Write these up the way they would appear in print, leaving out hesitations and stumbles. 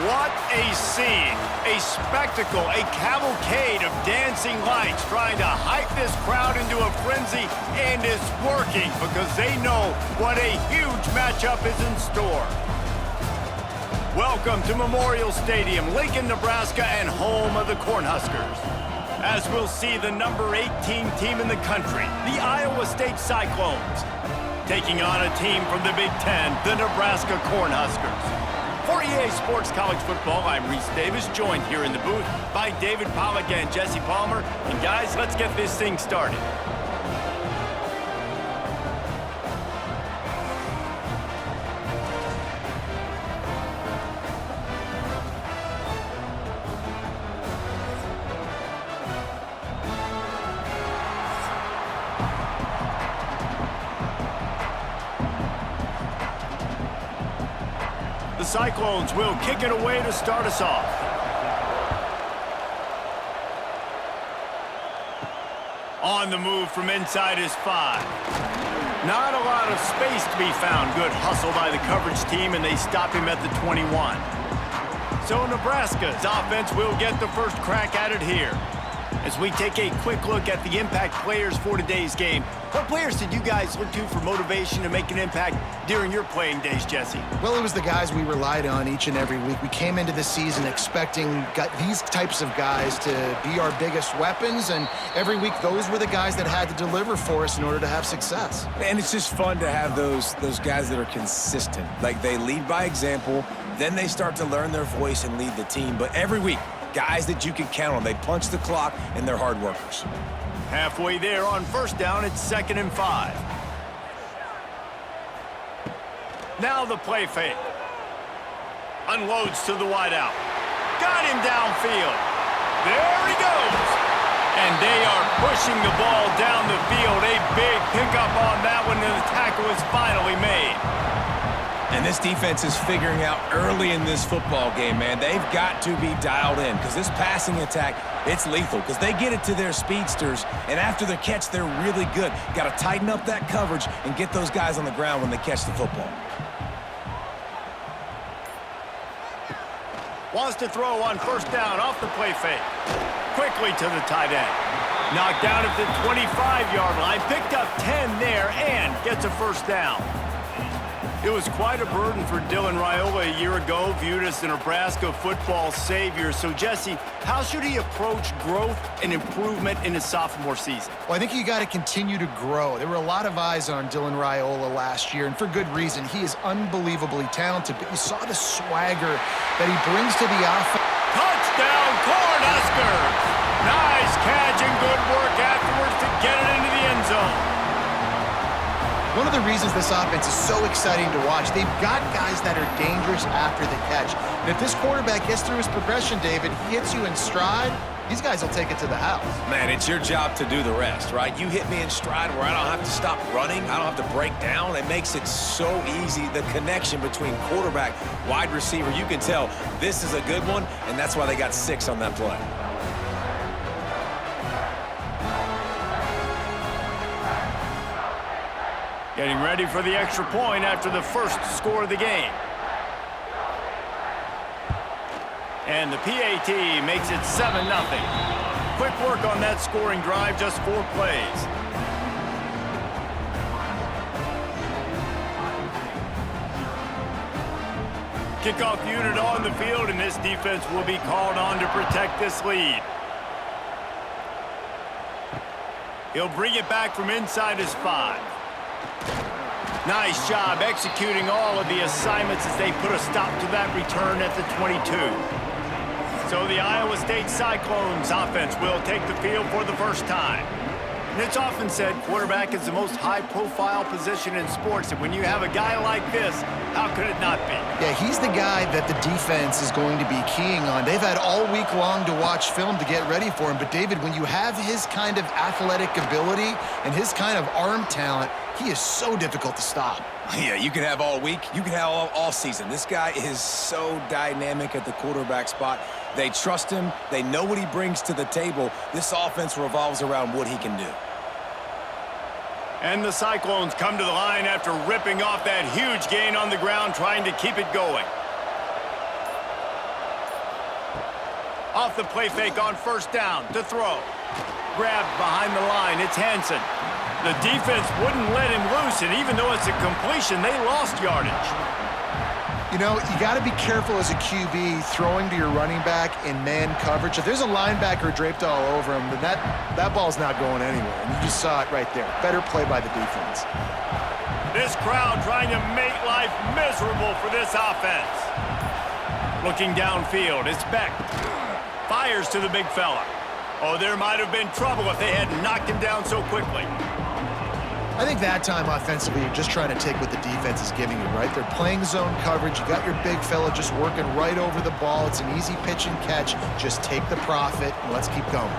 What a scene, a spectacle, a cavalcade of dancing lights trying to hype this crowd into a frenzy, and it's working because they know what a huge matchup is in store. Welcome to Memorial Stadium, Lincoln, Nebraska, and home of the Cornhuskers. As we'll see the number 18 team in the country, the Iowa State Cyclones, taking on a team from the Big Ten, the Nebraska Cornhuskers. For EA Sports College Football, I'm Reese Davis, joined here in the booth by David Pollack and Jesse Palmer. And guys, let's get this thing started. The Cyclones will kick it away to start us off. On the move from inside is 5. Not a lot of space to be found. Good hustle by the coverage team, and they stop him at the 21. So Nebraska's offense will get the first crack at it here. As we take a quick look at the impact players for today's game, what players did you guys look to for motivation to make an impact during your playing days, Jesse? Well, it was the guys we relied on each and every week. We came into the season expecting these types of guys to be our biggest weapons, and every week those were the guys that had to deliver for us in order to have success. And it's just fun to have those guys that are consistent. Like, they lead by example, then they start to learn their voice and lead the team. But every week, guys that you can count on. They punch the clock, and they're hard workers. Halfway there on first down, it's 2nd and 5. Now the play fake. Unloads to the wideout. Got him downfield. There he goes. And they are pushing the ball down the field. A big pickup on that one, and the tackle is finally made. And this defense is figuring out early in this football game, man. They've got to be dialed in because this passing attack, it's lethal because they get it to their speedsters, and after the catch, they're really good. Got to tighten up that coverage and get those guys on the ground when they catch the football. Wants to throw on first down off the play fake. Quickly to the tight end. Knocked down at the 25-yard line. Picked up 10 there and gets a first down. It was quite a burden for Dylan Raiola a year ago, viewed as the Nebraska football savior. So, Jesse, how should he approach growth and improvement in his sophomore season? Well, I think you got to continue to grow. There were a lot of eyes on Dylan Raiola last year, and for good reason. He is unbelievably talented, but you saw the swagger that he brings to the offense. Touchdown, Cornhuskers! Nice catch and good work afterwards to get it into the end zone. One of the reasons this offense is so exciting to watch, they've got guys that are dangerous after the catch. And if this quarterback gets through his progression, David, he hits you in stride, these guys will take it to the house. Man, it's your job to do the rest, right? You hit me in stride where I don't have to stop running. I don't have to break down. It makes it so easy, the connection between quarterback, wide receiver. You can tell this is a good one, and that's why they got 6 on that play. Getting ready for the extra point after the first score of the game. And the PAT makes it 7-0. Quick work on that scoring drive, just 4 plays. Kickoff unit on the field, and this defense will be called on to protect this lead. He'll bring it back from inside his 5. Nice job executing all of the assignments as they put a stop to that return at the 22. So the Iowa State Cyclones offense will take the field for the first time. And it's often said quarterback is the most high-profile position in sports, and when you have a guy like this, how could it not be? Yeah, he's the guy that the defense is going to be keying on. They've had all week long to watch film to get ready for him, but David, when you have his kind of athletic ability and his kind of arm talent, he is so difficult to stop. Yeah, you can have all week. You can have all season. This guy is so dynamic at the quarterback spot. They trust him. They know what he brings to the table. This offense revolves around what he can do. And the Cyclones come to the line after ripping off that huge gain on the ground, trying to keep it going. Off the play fake on first down to throw. Grabbed behind the line. It's Hansen. The defense wouldn't let him loose, and even though it's a completion, they lost yardage. You know, you got to be careful as a QB throwing to your running back in man coverage. If there's a linebacker draped all over him, then that ball's not going anywhere. And you just saw it right there. Better play by the defense. This crowd trying to make life miserable for this offense. Looking downfield, it's Beck. Fires to the big fella. Oh, there might have been trouble if they hadn't knocked him down so quickly. I think that time offensively, you're just trying to take what the defense is giving you, right? They're playing zone coverage. You got your big fella just working right over the ball. It's an easy pitch and catch. Just take the profit and let's keep going.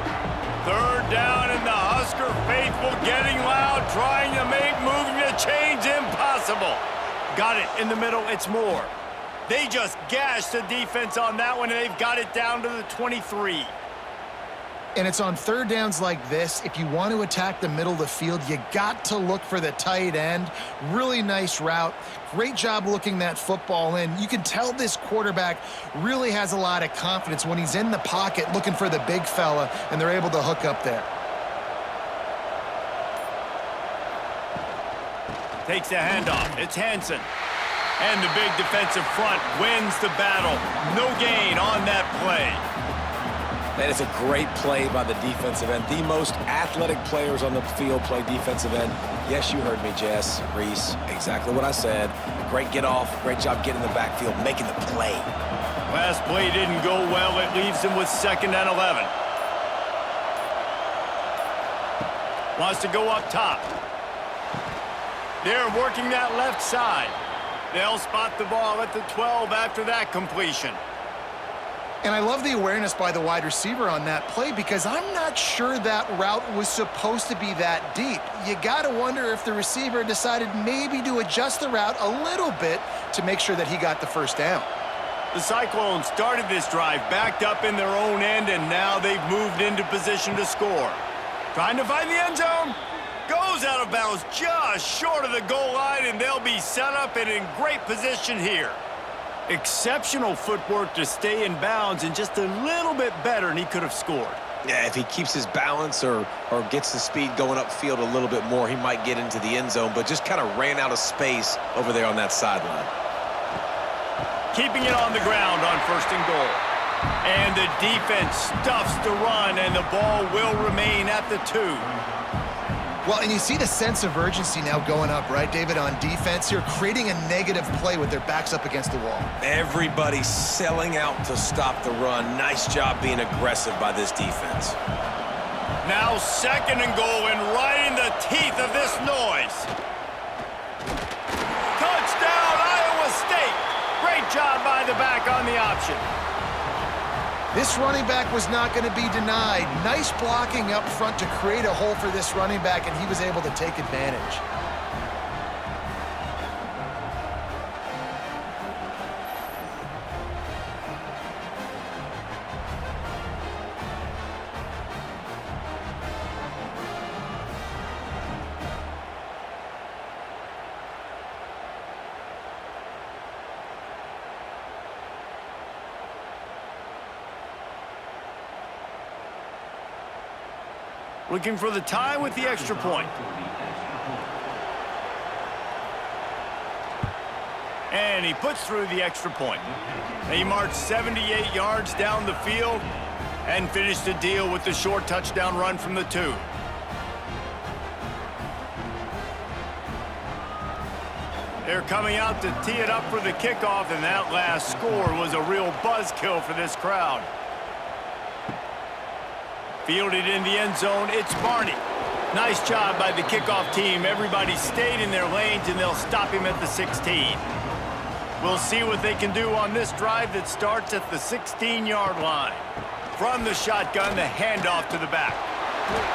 Third down and the Husker faithful getting loud, trying to make moving the chains impossible. Got it in the middle. It's Moore. They just gashed the defense on that one, and they've got it down to the 23. And it's on third downs like this. If you want to attack the middle of the field, you got to look for the tight end. Really nice route. Great job looking that football in. You can tell this quarterback really has a lot of confidence when he's in the pocket looking for the big fella, and they're able to hook up there. Takes the handoff. It's Hansen. And the big defensive front wins the battle. No gain on that play. That is a great play by the defensive end. The most athletic players on the field play defensive end. Yes, you heard me, Jess, Reese. Exactly what I said. Great get off. Great job getting in the backfield, making the play. Last play didn't go well. It leaves him with 2nd and 11. Wants to go up top. They're working that left side. They'll spot the ball at the 12 after that completion. And I love the awareness by the wide receiver on that play because I'm not sure that route was supposed to be that deep. You got to wonder if the receiver decided maybe to adjust the route a little bit to make sure that he got the first down. The Cyclones started this drive backed up in their own end, and now they've moved into position to score. Trying to find the end zone. Goes out of bounds just short of the goal line, and they'll be set up and in great position here. Exceptional footwork to stay in bounds, and just a little bit better, and he could have scored. Yeah, if he keeps his balance or gets the speed going upfield a little bit more, he might get into the end zone, but just kind of ran out of space over there on that sideline. Keeping it on the ground on 1st and goal. And the defense stuffs the run, and the ball will remain at the 2. Well, and you see the sense of urgency now going up, right, David, on defense here, creating a negative play with their backs up against the wall. Everybody's selling out to stop the run. Nice job being aggressive by this defense. Now 2nd and goal, and right in the teeth of this noise. Touchdown, Iowa State. Great job by the back on the option. This running back was not going to be denied. Nice blocking up front to create a hole for this running back, and he was able to take advantage. Looking for the tie with the extra point. And he puts through the extra point. He marched 78 yards down the field and finished the deal with the short touchdown run from the 2. They're coming out to tee it up for the kickoff, and that last score was a real buzzkill for this crowd. Fielded in the end zone, it's Barney. Nice job by the kickoff team. Everybody stayed in their lanes, and they'll stop him at the 16. We'll see what they can do on this drive that starts at the 16-yard line. From the shotgun, the handoff to the back.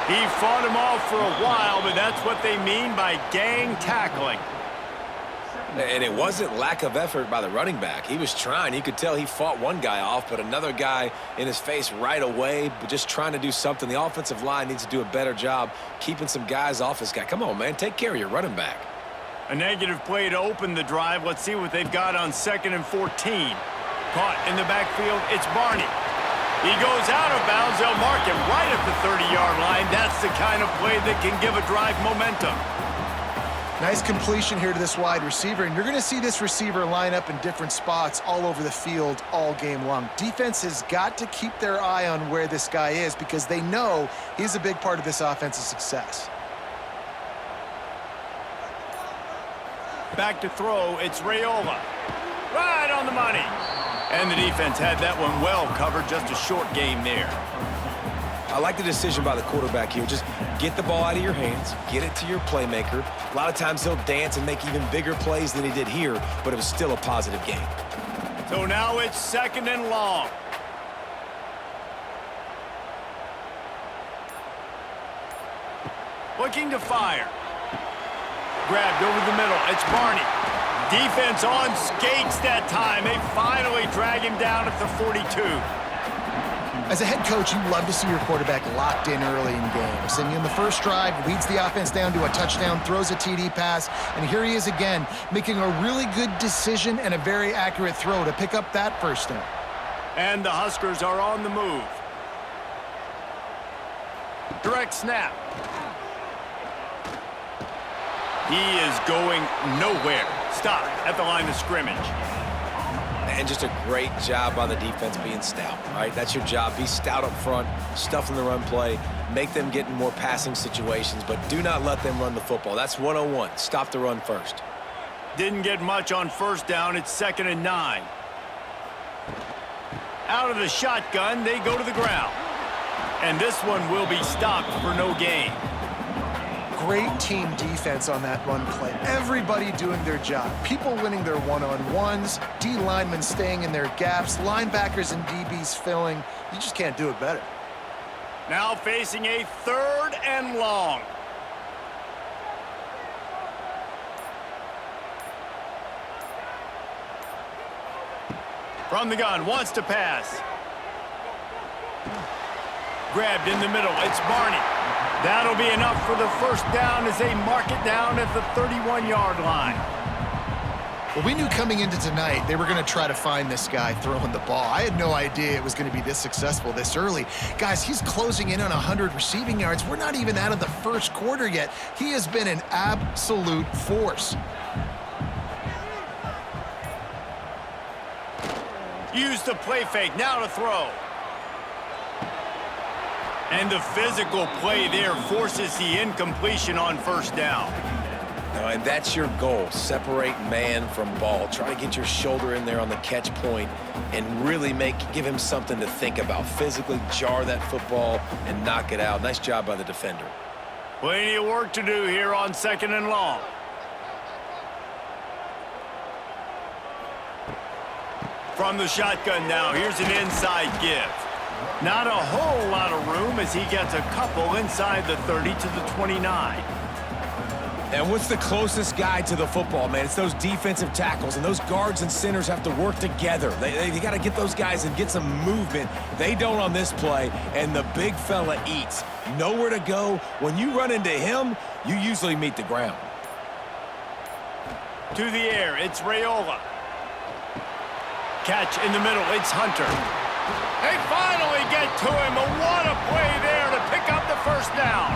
He fought him off for a while, but that's what they mean by gang tackling. And it wasn't lack of effort by the running back. He was trying. You could tell he fought one guy off, but another guy in his face right away, but just trying to do something. The offensive line needs to do a better job keeping some guys off this guy. Come on, man. Take care of your running back. A negative play to open the drive. Let's see what they've got on 2nd and 14. Caught in the backfield. It's Barney. He goes out of bounds. They'll mark him right at the 30-yard line. That's the kind of play that can give a drive momentum. Nice completion here to this wide receiver, and you're going to see this receiver line up in different spots all over the field all game long. Defense has got to keep their eye on where this guy is because they know he's a big part of this offense's success. Back to throw, it's Raiola. Right on the money. And the defense had that one well covered, just a short game there. I like the decision by the quarterback here. Just get the ball out of your hands, get it to your playmaker. A lot of times he'll dance and make even bigger plays than he did here, but it was still a positive game. So now it's 2nd and long. Looking to fire. Grabbed over the middle. It's Barney. Defense on skates that time. They finally drag him down at the 42. As a head coach, you love to see your quarterback locked in early in games. And in the first drive, leads the offense down to a touchdown, throws a TD pass, and here he is again, making a really good decision and a very accurate throw to pick up that first down. And the Huskers are on the move. Direct snap. He is going nowhere. Stop at the line of scrimmage. And just a great job by the defense being stout, right? That's your job. Be stout up front, stuff in the run play, make them get in more passing situations, but do not let them run the football. That's 101. Stop the run first. Didn't get much on first down. It's 2nd and 9. Out of the shotgun, they go to the ground. And this one will be stopped for no gain. Great team defense on that run play. Everybody doing their job. People winning their one-on-ones, D linemen staying in their gaps, linebackers and DBs filling. You just can't do it better. Now facing a 3rd and long. From the gun, wants to pass. Grabbed in the middle, it's Barney. That'll be enough for the first down as they mark it down at the 31-yard line. Well, we knew coming into tonight they were going to try to find this guy throwing the ball. I had no idea it was going to be this successful this early. Guys, he's closing in on 100 receiving yards. We're not even out of the first quarter yet. He has been an absolute force. Use the play fake, now to throw. And the physical play there forces the incompletion on first down. And that's your goal. Separate man from ball. Try to get your shoulder in there on the catch point and really give him something to think about. Physically jar that football and knock it out. Nice job by the defender. Plenty of work to do here on 2nd and long. From the shotgun now, here's an inside give. Not a whole lot of room as he gets a couple inside the 30 to the 29. And what's the closest guy to the football, man? It's those defensive tackles, and those guards and centers have to work together. They got to get those guys and get some movement. They don't on this play, and the big fella eats. Nowhere to go. When you run into him, you usually meet the ground. To the air, it's Raiola. Catch in the middle, it's Hunter. They finally get to him, but what a play there to pick up the first down.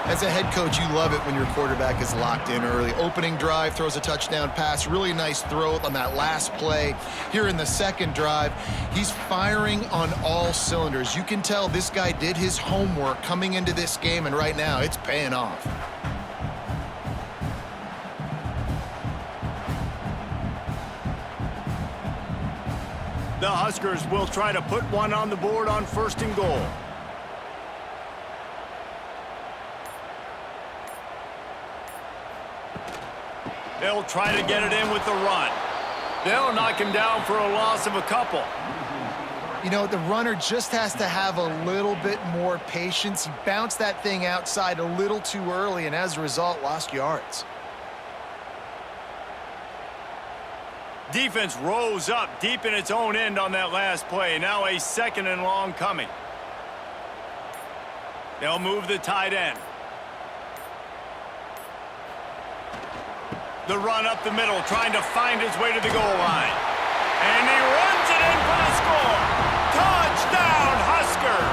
As a head coach, you love it when your quarterback is locked in early. Opening drive, throws a touchdown pass. Really nice throw on that last play. Here in the second drive, he's firing on all cylinders. You can tell this guy did his homework coming into this game, and right now it's paying off. The Huskers will try to put one on the board on 1st and goal. They'll try to get it in with the run. They'll knock him down for a loss of a couple. You know, the runner just has to have a little bit more patience. He bounced that thing outside a little too early, and as a result, lost yards. Defense rose up deep in its own end on that last play. Now a 2nd and long coming. They'll move the tight end. The run up the middle, trying to find his way to the goal line. And he runs it in for the score. Huskers.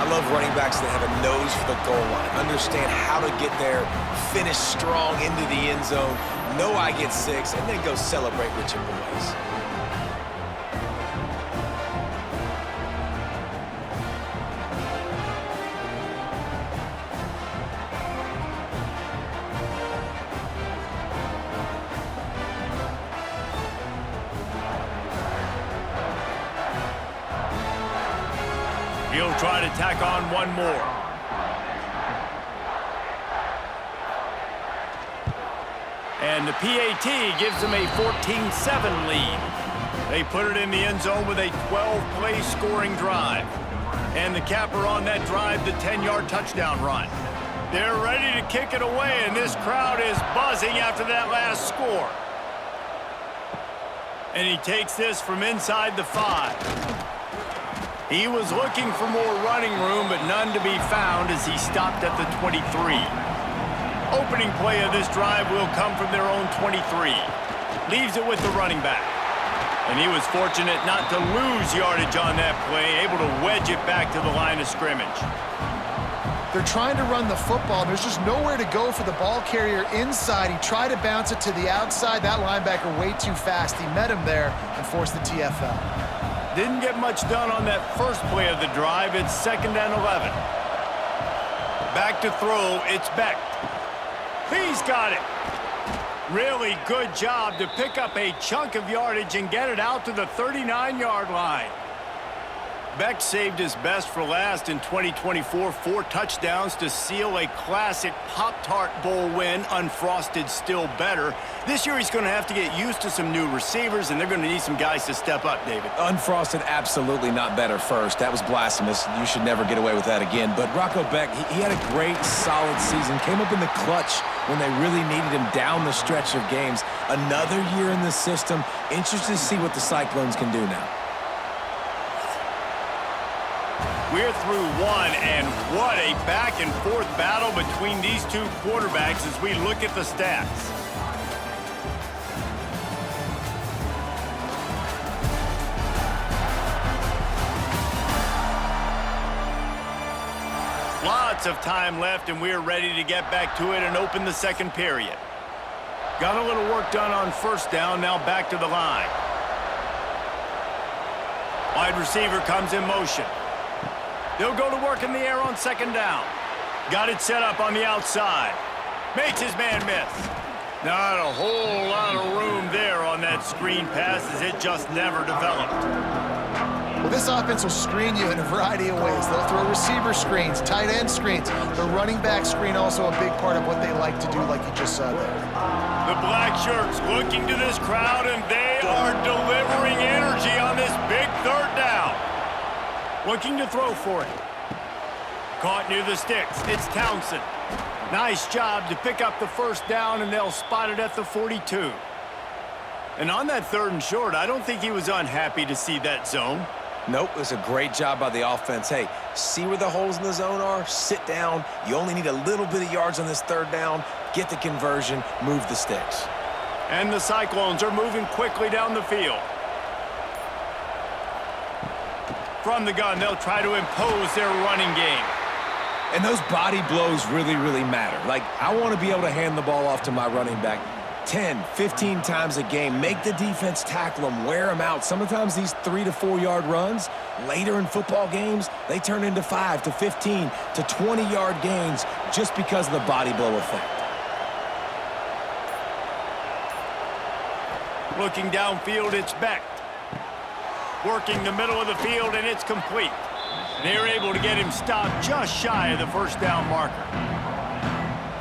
I love running backs that have a nose for the goal line, understand how to get there, finish strong into the end zone, know I get 6, and then go celebrate with your boys. He'll try to tack on one more. And the PAT gives them a 14-7 lead. They put it in the end zone with a 12-play scoring drive. And the capper on that drive, the 10-yard touchdown run. They're ready to kick it away, and this crowd is buzzing after that last score. And he takes this from inside the 5. He was looking for more running room, but none to be found as he stopped at the 23. Opening play of this drive will come from their own 23. Leaves it with the running back. And he was fortunate not to lose yardage on that play, able to wedge it back to the line of scrimmage. They're trying to run the football. There's just nowhere to go for the ball carrier inside. He tried to bounce it to the outside. That linebacker way too fast. He met him there and forced the TFL. Didn't get much done on that first play of the drive. It's 2nd and 11. Back to throw. It's Beck. He's got it. Really good job to pick up a chunk of yardage and get it out to the 39-yard line. Beck saved his best for last in 2024. 4 touchdowns to seal a classic Pop-Tart Bowl win. Unfrosted still better. This year he's going to have to get used to some new receivers, and they're going to need some guys to step up, David. Unfrosted, absolutely not better first. That was blasphemous. You should never get away with that again. But Rocco Beck, he had a great, solid season. Came up in the clutch when they really needed him down the stretch of games. Another year in the system. Interested to see what the Cyclones can do now. We're through one, and what a back-and-forth battle between these two quarterbacks as we look at the stats. Lots of time left, and we're ready to get back to it and open the second period. Got a little work done on first down, now back to the line. Wide receiver comes in motion. They'll go to work in the air on 2nd down. Got it set up on the outside. Makes his man miss. Not a whole lot of room there on that screen pass as it just never developed. Well, this offense will screen you in a variety of ways. They'll throw receiver screens, tight end screens. The running back screen also a big part of what they like to do, like you just saw there. The black shirts looking to this crowd, and they are delivering energy on this big 3rd down. Looking to throw for it. Caught near the sticks. It's Townsend. Nice job to pick up the first down, and they'll spot it at the 42. And on that 3rd and short, I don't think he was unhappy to see that zone. Nope, it was a great job by the offense. Hey, see where the holes in the zone are? Sit down. You only need a little bit of yards on this 3rd down. Get the conversion. Move the sticks. And the Cyclones are moving quickly down the field. From the gun, they'll try to impose their running game. And those body blows really, really matter. Like, I want to be able to hand the ball off to my running back 10, 15 times a game. Make the defense tackle them, wear them out. Sometimes these 3 to 4 yard runs, later in football games, they turn into 5 to 15 to 20-yard gains just because of the body blow effect. Looking downfield, it's Beck. Working the middle of the field, and it's complete. They're able to get him stopped just shy of the first down marker.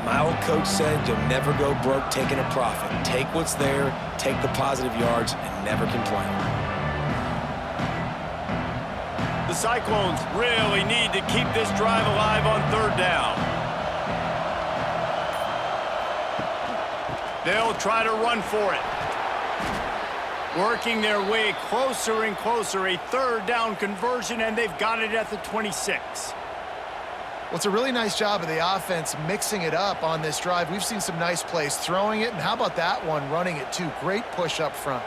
My old coach said you'll never go broke taking a profit. Take what's there, take the positive yards, and never complain. The Cyclones really need to keep this drive alive on 3rd down. They'll try to run for it. Working their way closer and closer, a 3rd down conversion, and they've got it at the 26. Well, it's a really nice job of the offense mixing it up on this drive. We've seen some nice plays throwing it, and how about that one, running it too? Great push up front.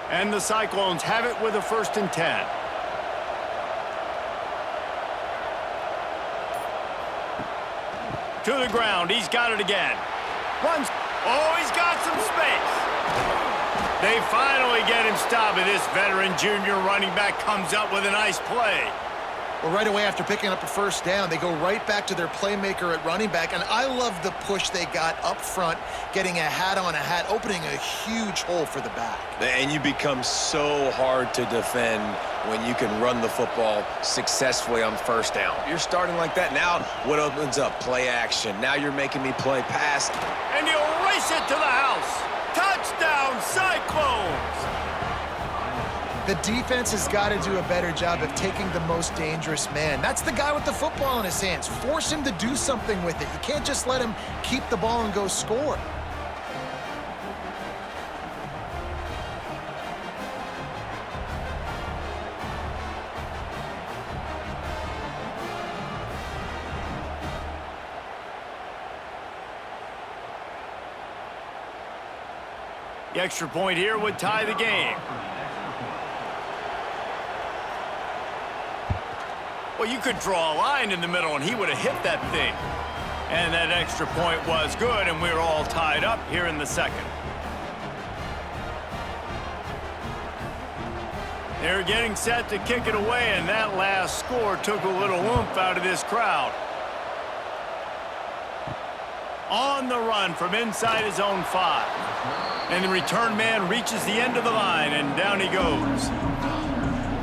And the Cyclones have it with a 1st and 10. To the ground. He's got it again. Runs. Oh, he's got some space. They finally get him stopped, and this veteran junior running back comes up with a nice play. Well, right away after picking up a first down, they go right back to their playmaker at running back, and I love the push they got up front, getting a hat on a hat, opening a huge hole for the back. And you become so hard to defend when you can run the football successfully on first down. You're starting like that. Now what opens up? Play action. Now you're making me play pass. And he'll race it to the house. Touchdown, Cyclones! The defense has got to do a better job of taking the most dangerous man. That's the guy with the football in his hands. Force him to do something with it. You can't just let him keep the ball and go score. The extra point here would tie the game. Well, you could draw a line in the middle, and he would have hit that thing. And that extra point was good, and we're all tied up here in the second. They're getting set to kick it away, and that last score took a little oomph out of this crowd. On the run from inside his own 5. And the return man reaches the end of the line, and down he goes.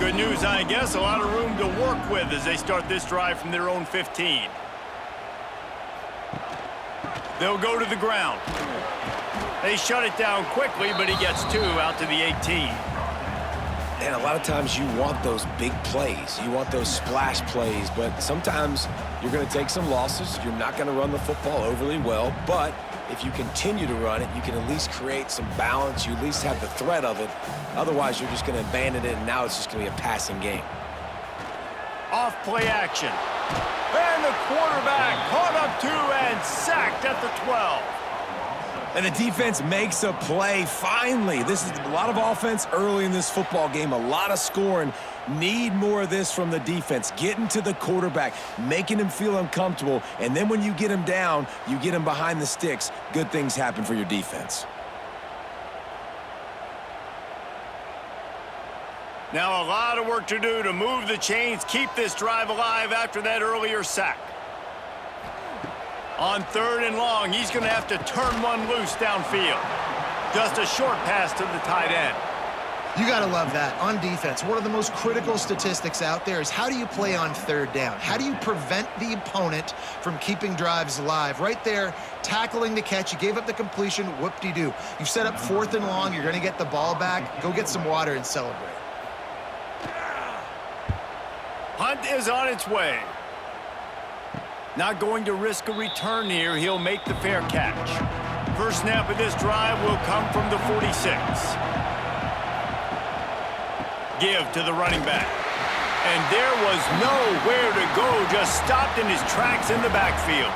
Good news, I guess. A lot of room to work with as they start this drive from their own 15. They'll go to the ground. They shut it down quickly, but he gets 2 out to the 18. And a lot of times you want those big plays. You want those splash plays, but sometimes you're going to take some losses. You're not going to run the football overly well, but if you continue to run it, you can at least create some balance. You at least have the threat of it. Otherwise, you're just going to abandon it, and now it's just going to be a passing game. Off play action. And the quarterback caught up 2 and sacked at the 12. And the defense makes a play, finally. This is a lot of offense early in this football game, a lot of scoring. Need more of this from the defense. Getting to the quarterback, making him feel uncomfortable, and then when you get him down, you get him behind the sticks. Good things happen for your defense. Now a lot of work to do to move the chains, keep this drive alive after that earlier sack. On 3rd and long, he's going to have to turn one loose downfield. Just a short pass to the tight end. You got to love that. On defense, one of the most critical statistics out there is how do you play on 3rd down? How do you prevent the opponent from keeping drives alive? Right there, tackling the catch. You gave up the completion. Whoop-de-doo. You've set up 4th and long. You're going to get the ball back. Go get some water and celebrate. Hunt is on its way. Not going to risk a return here. He'll make the fair catch. First snap of this drive will come from the 46. Give to the running back. And there was nowhere to go, just stopped in his tracks in the backfield.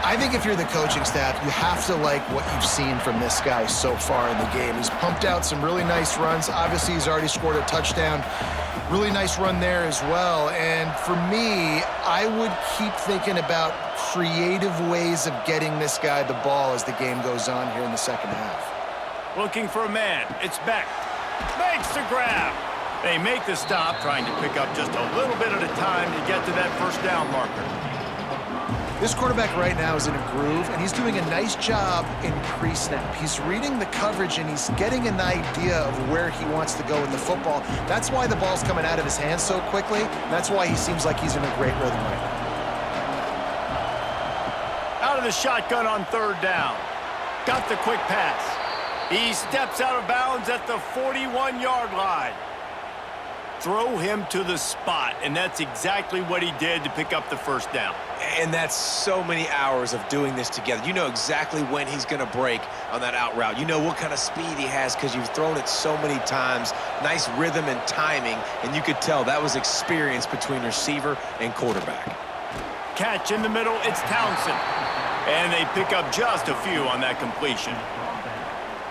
I think if you're the coaching staff, you have to like what you've seen from this guy so far in the game. He's pumped out some really nice runs. Obviously, he's already scored a touchdown. Really nice run there as well. And for me, I would keep thinking about creative ways of getting this guy the ball as the game goes on here in the second half. Looking for a man. It's Beck. Makes the grab. They make the stop, trying to pick up just a little bit at a time to get to that first down marker. This quarterback right now is in a groove, and he's doing a nice job in pre-snap. He's reading the coverage, and he's getting an idea of where he wants to go with the football. That's why the ball's coming out of his hands so quickly. That's why he seems like he's in a great rhythm right now. Out of the shotgun on 3rd down. Got the quick pass. He steps out of bounds at the 41-yard line. Throw him to the spot, and that's exactly what he did to pick up the first down. And that's so many hours of doing this together. You know exactly when he's going to break on that out route. You know what kind of speed he has because you've thrown it so many times. Nice rhythm and timing, and you could tell that was experience between receiver and quarterback. Catch in the middle, it's Townsend. And they pick up just a few on that completion.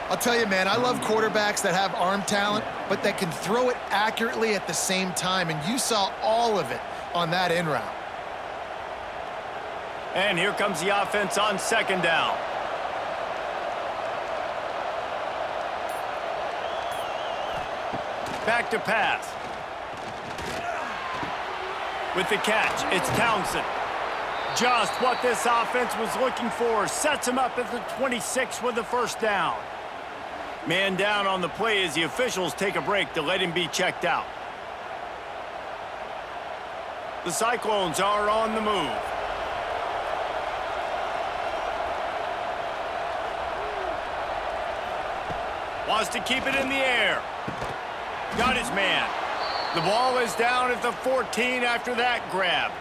I'll tell you, man, I love quarterbacks that have arm talent, but that can throw it accurately at the same time, and you saw all of it on that in route. And here comes the offense on second down. Back to pass. With the catch, it's Townsend. Just what this offense was looking for. Sets him up at the 26 with the first down. Man down on the play as the officials take a break to let him be checked out. The Cyclones are on the move. Wants to keep it in the air. Got his man. The ball is down at the 14 after that grab.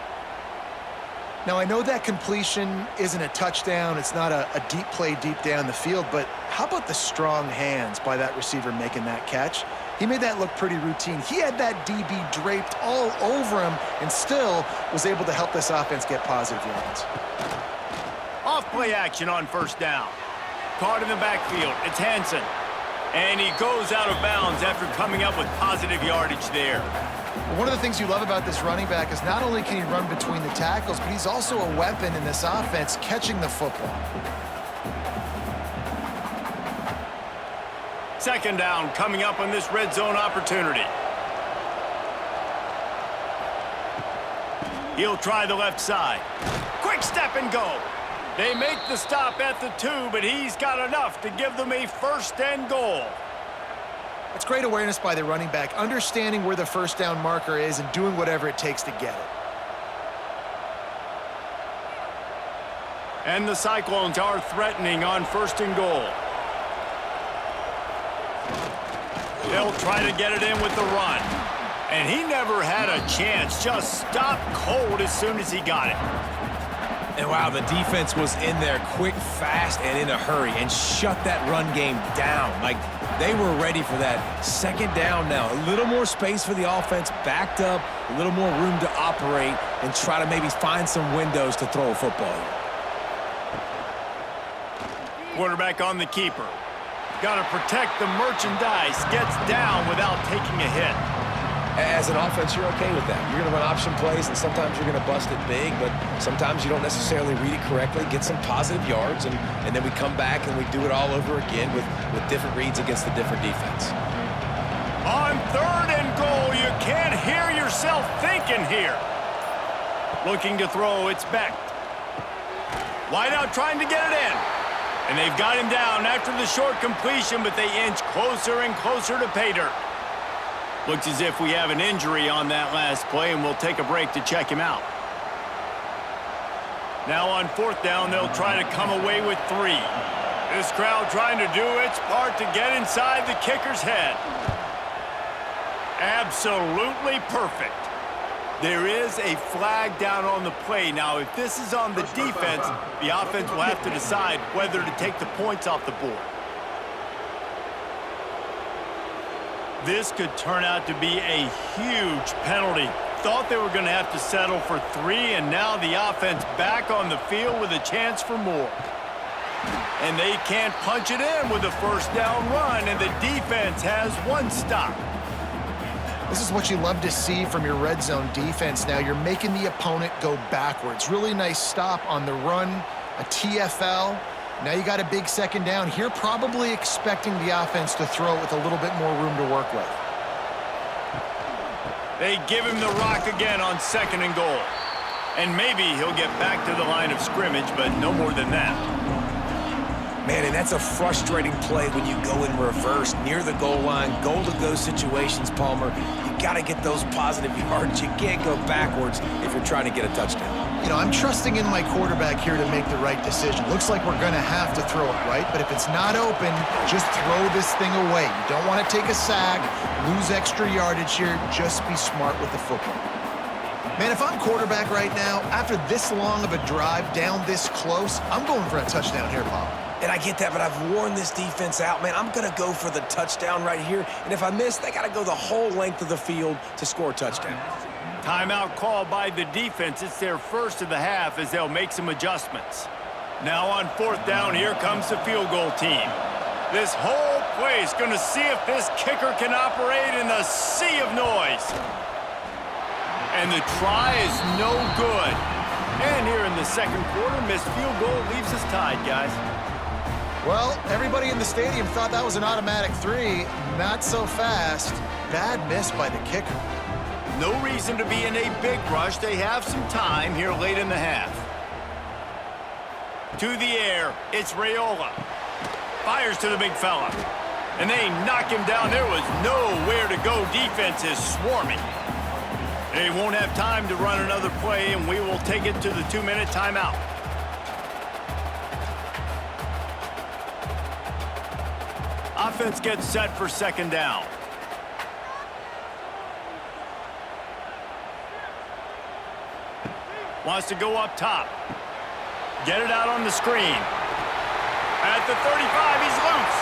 Now, I know that completion isn't a touchdown. It's not a deep play deep down the field, but how about the strong hands by that receiver making that catch? He made that look pretty routine. He had that DB draped all over him and still was able to help this offense get positive yards. Off-play action on first down. Caught in the backfield. It's Hansen. And he goes out of bounds after coming up with positive yardage there. One of the things you love about this running back is not only can he run between the tackles, but he's also a weapon in this offense catching the football. Second down coming up on this red zone opportunity. He'll try the left side. Quick step and go. They make the stop at the 2, but he's got enough to give them a first and goal. It's great awareness by the running back, understanding where the first down marker is and doing whatever it takes to get it. And the Cyclones are threatening on first and goal. They'll try to get it in with the run. And he never had a chance, just stopped cold as soon as he got it. And wow, the defense was in there quick, fast, and in a hurry and shut that run game down. Like, they were ready for that. Second down now. A little more space for the offense, backed up, a little more room to operate and try to maybe find some windows to throw a football. Quarterback on the keeper. Got to protect the merchandise. Gets down without taking a hit. As an offense, you're okay with that. You're going to run option plays, and sometimes you're going to bust it big, but sometimes you don't necessarily read it correctly, get some positive yards, and then we come back and we do it all over again with different reads against the different defense. On third and goal, you can't hear yourself thinking here. Looking to throw, it's Beck. Wide out trying to get it in. And they've got him down after the short completion, but they inch closer and closer to pay dirt. Looks as if we have an injury on that last play, and we'll take a break to check him out. Now on fourth down, they'll try to come away with 3. This crowd trying to do its part to get inside the kicker's head. Absolutely perfect. There is a flag down on the play. Now, if this is on the defense, the offense will have to decide whether to take the points off the board. This could turn out to be a huge penalty. Thought they were going to have to settle for 3, and now the offense back on the field with a chance for more. And they can't punch it in with a first down run, and the defense has 1 stop. This is what you love to see from your red zone defense. Now you're making the opponent go backwards. Really nice stop on the run, a TFL. Now you got a big second down. Here probably expecting the offense to throw it with a little bit more room to work with. They give him the rock again on second and goal. And maybe he'll get back to the line of scrimmage, but no more than that. Man, and that's a frustrating play when you go in reverse near the goal line. Goal-to-go situations, Palmer. You got to get those positive yards. You can't go backwards if you're trying to get a touchdown. You know, I'm trusting in my quarterback here to make the right decision. Looks like we're going to have to throw it, right? But if it's not open, just throw this thing away. You don't want to take a sack, lose extra yardage here. Just be smart with the football. Man, if I'm quarterback right now, after this long of a drive down this close, I'm going for a touchdown here, Paul. And I get that, but I've worn this defense out, man. I'm going to go for the touchdown right here. And if I miss, they got to go the whole length of the field to score a touchdown. Timeout called by the defense. It's their first of the half as they'll make some adjustments. Now on fourth down, here comes the field goal team. This whole play is going to see if this kicker can operate in the sea of noise. And the try is no good. And here in the second quarter, missed field goal leaves us tied, guys. Well, everybody in the stadium thought that was an automatic 3. Not so fast. Bad miss by the kicker. No reason to be in a big rush. They have some time here late in the half. To the air, it's Raiola. Fires to the big fella. And they knock him down. There was nowhere to go. Defense is swarming. They won't have time to run another play, and we will take it to the 2-minute timeout. Offense gets set for second down. Wants to go up top. Get it out on the screen. At the 35, he's loose.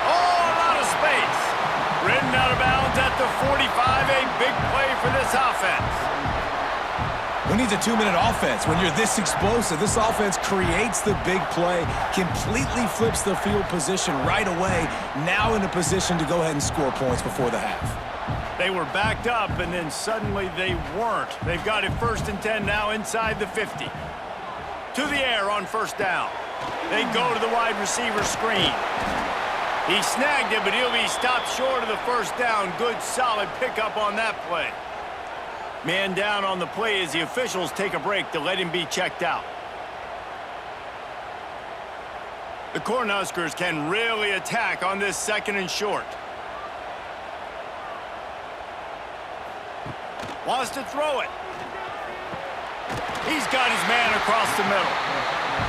Oh, a lot of space. Ridden out of bounds at the 45. A big play for this offense. Who needs a 2-minute offense? When you're this explosive, this offense creates the big play, completely flips the field position right away, now in a position to go ahead and score points before the half. They were backed up, and then suddenly they weren't. They've got it 1st and 10 now inside the 50. To the air on first down. They go to the wide receiver screen. He snagged it, but he'll be stopped short of the first down. Good, solid pickup on that play. Man down on the play as the officials take a break to let him be checked out. The Cornhuskers can really attack on this 2nd and short. Wants to throw it. He's got his man across the middle.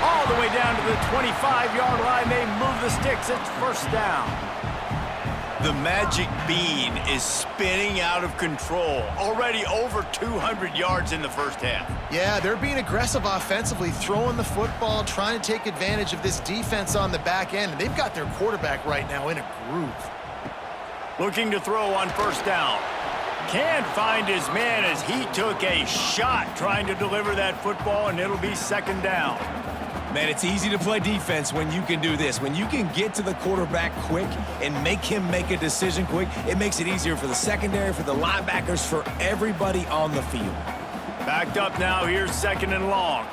All the way down to the 25-yard line. They move the sticks. It's first down. The magic bean is spinning out of control. Already over 200 yards in the first half. Yeah, they're being aggressive offensively, throwing the football, trying to take advantage of this defense on the back end. And they've got their quarterback right now in a groove. Looking to throw on first down. Can't find his man as he took a shot trying to deliver that football, and it'll be second down. Man, it's easy to play defense when you can do this. When you can get to the quarterback quick and make him make a decision quick, it makes it easier for the secondary, for the linebackers, for everybody on the field. Backed up now, here's 2nd and long.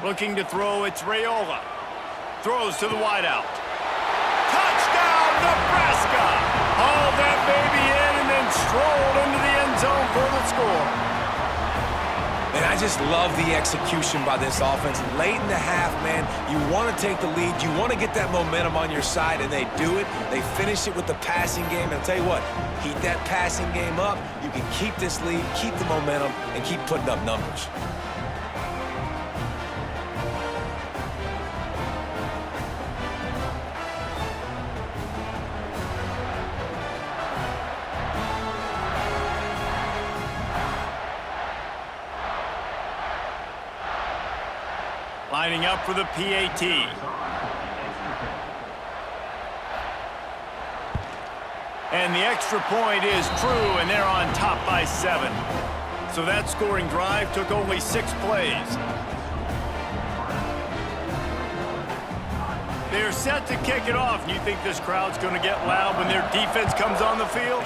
Looking to throw, it's Raiola. Throws to the wideout. Touchdown, Nebraska! Hauled that baby in and then strolled into the end zone for the score. And I just love the execution by this offense. Late in the half, man, you want to take the lead. You want to get that momentum on your side, and they do it. They finish it with the passing game. And I'll tell you what, keep that passing game up. You can keep this lead, keep the momentum, and keep putting up numbers. Lining up for the PAT. And the extra point is true, and they're on top by 7. So that scoring drive took only 6 plays. They're set to kick it off. And you think this crowd's going to get loud when their defense comes on the field?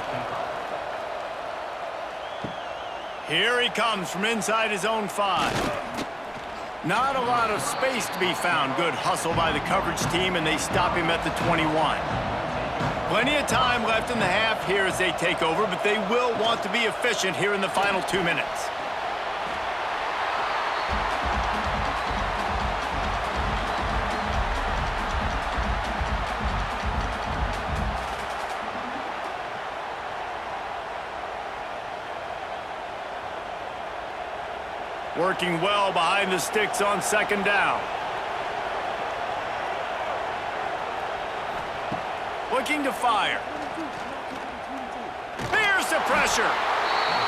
Here he comes from inside his own 5. Not a lot of space to be found. Good hustle by the coverage team, and they stop him at the 21. Plenty of time left in the half here as they take over, but they will want to be efficient here in the final 2 minutes. Working well behind the sticks on second down. Looking to fire. Here's the pressure.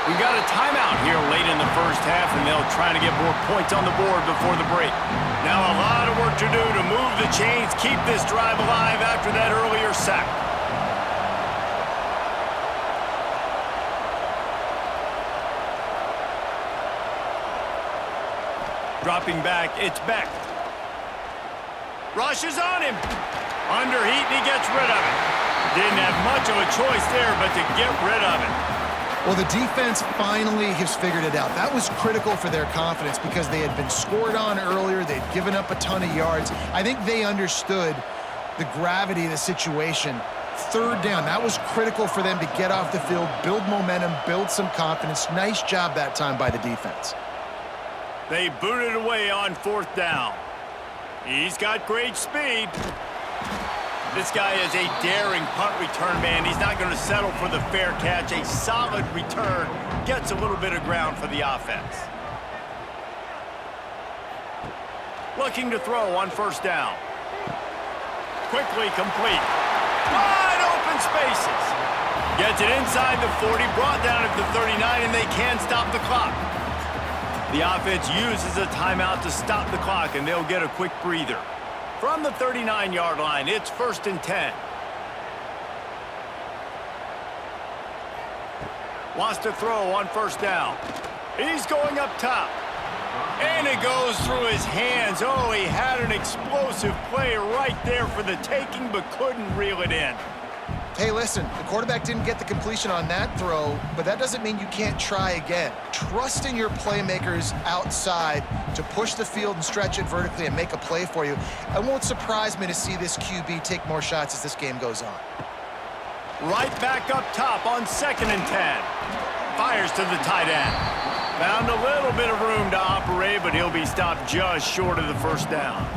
We got a timeout here late in the first half, and they'll try to get more points on the board before the break. Now a lot of work to do to move the chains, keep this drive alive after that earlier sack. Dropping back, it's Beck. Rushes on him. Under heat, and he gets rid of it. Didn't have much of a choice there, but to get rid of it. Well, the defense finally has figured it out. That was critical for their confidence because they had been scored on earlier. They'd given up a ton of yards. I think they understood the gravity of the situation. Third down, that was critical for them to get off the field, build momentum, build some confidence. Nice job that time by the defense. They booted away on fourth down. He's got great speed. This guy is a daring punt return man. He's not going to settle for the fair catch. A solid return gets a little bit of ground for the offense. Looking to throw on first down. Quickly complete. Wide open spaces. Gets it inside the 40, brought down at the 39, and they can stop the clock. The offense uses a timeout to stop the clock, and they'll get a quick breather. From the 39-yard line, it's 1st and 10. Wants to throw on first down. He's going up top. And it goes through his hands. Oh, he had an explosive play right there for the taking, but couldn't reel it in. Hey, listen, the quarterback didn't get the completion on that throw, but that doesn't mean you can't try again. Trust in your playmakers outside to push the field and stretch it vertically and make a play for you. It won't surprise me to see this QB take more shots as this game goes on. Right back up top on 2nd and 10. Fires to the tight end. Found a little bit of room to operate, but he'll be stopped just short of the first down.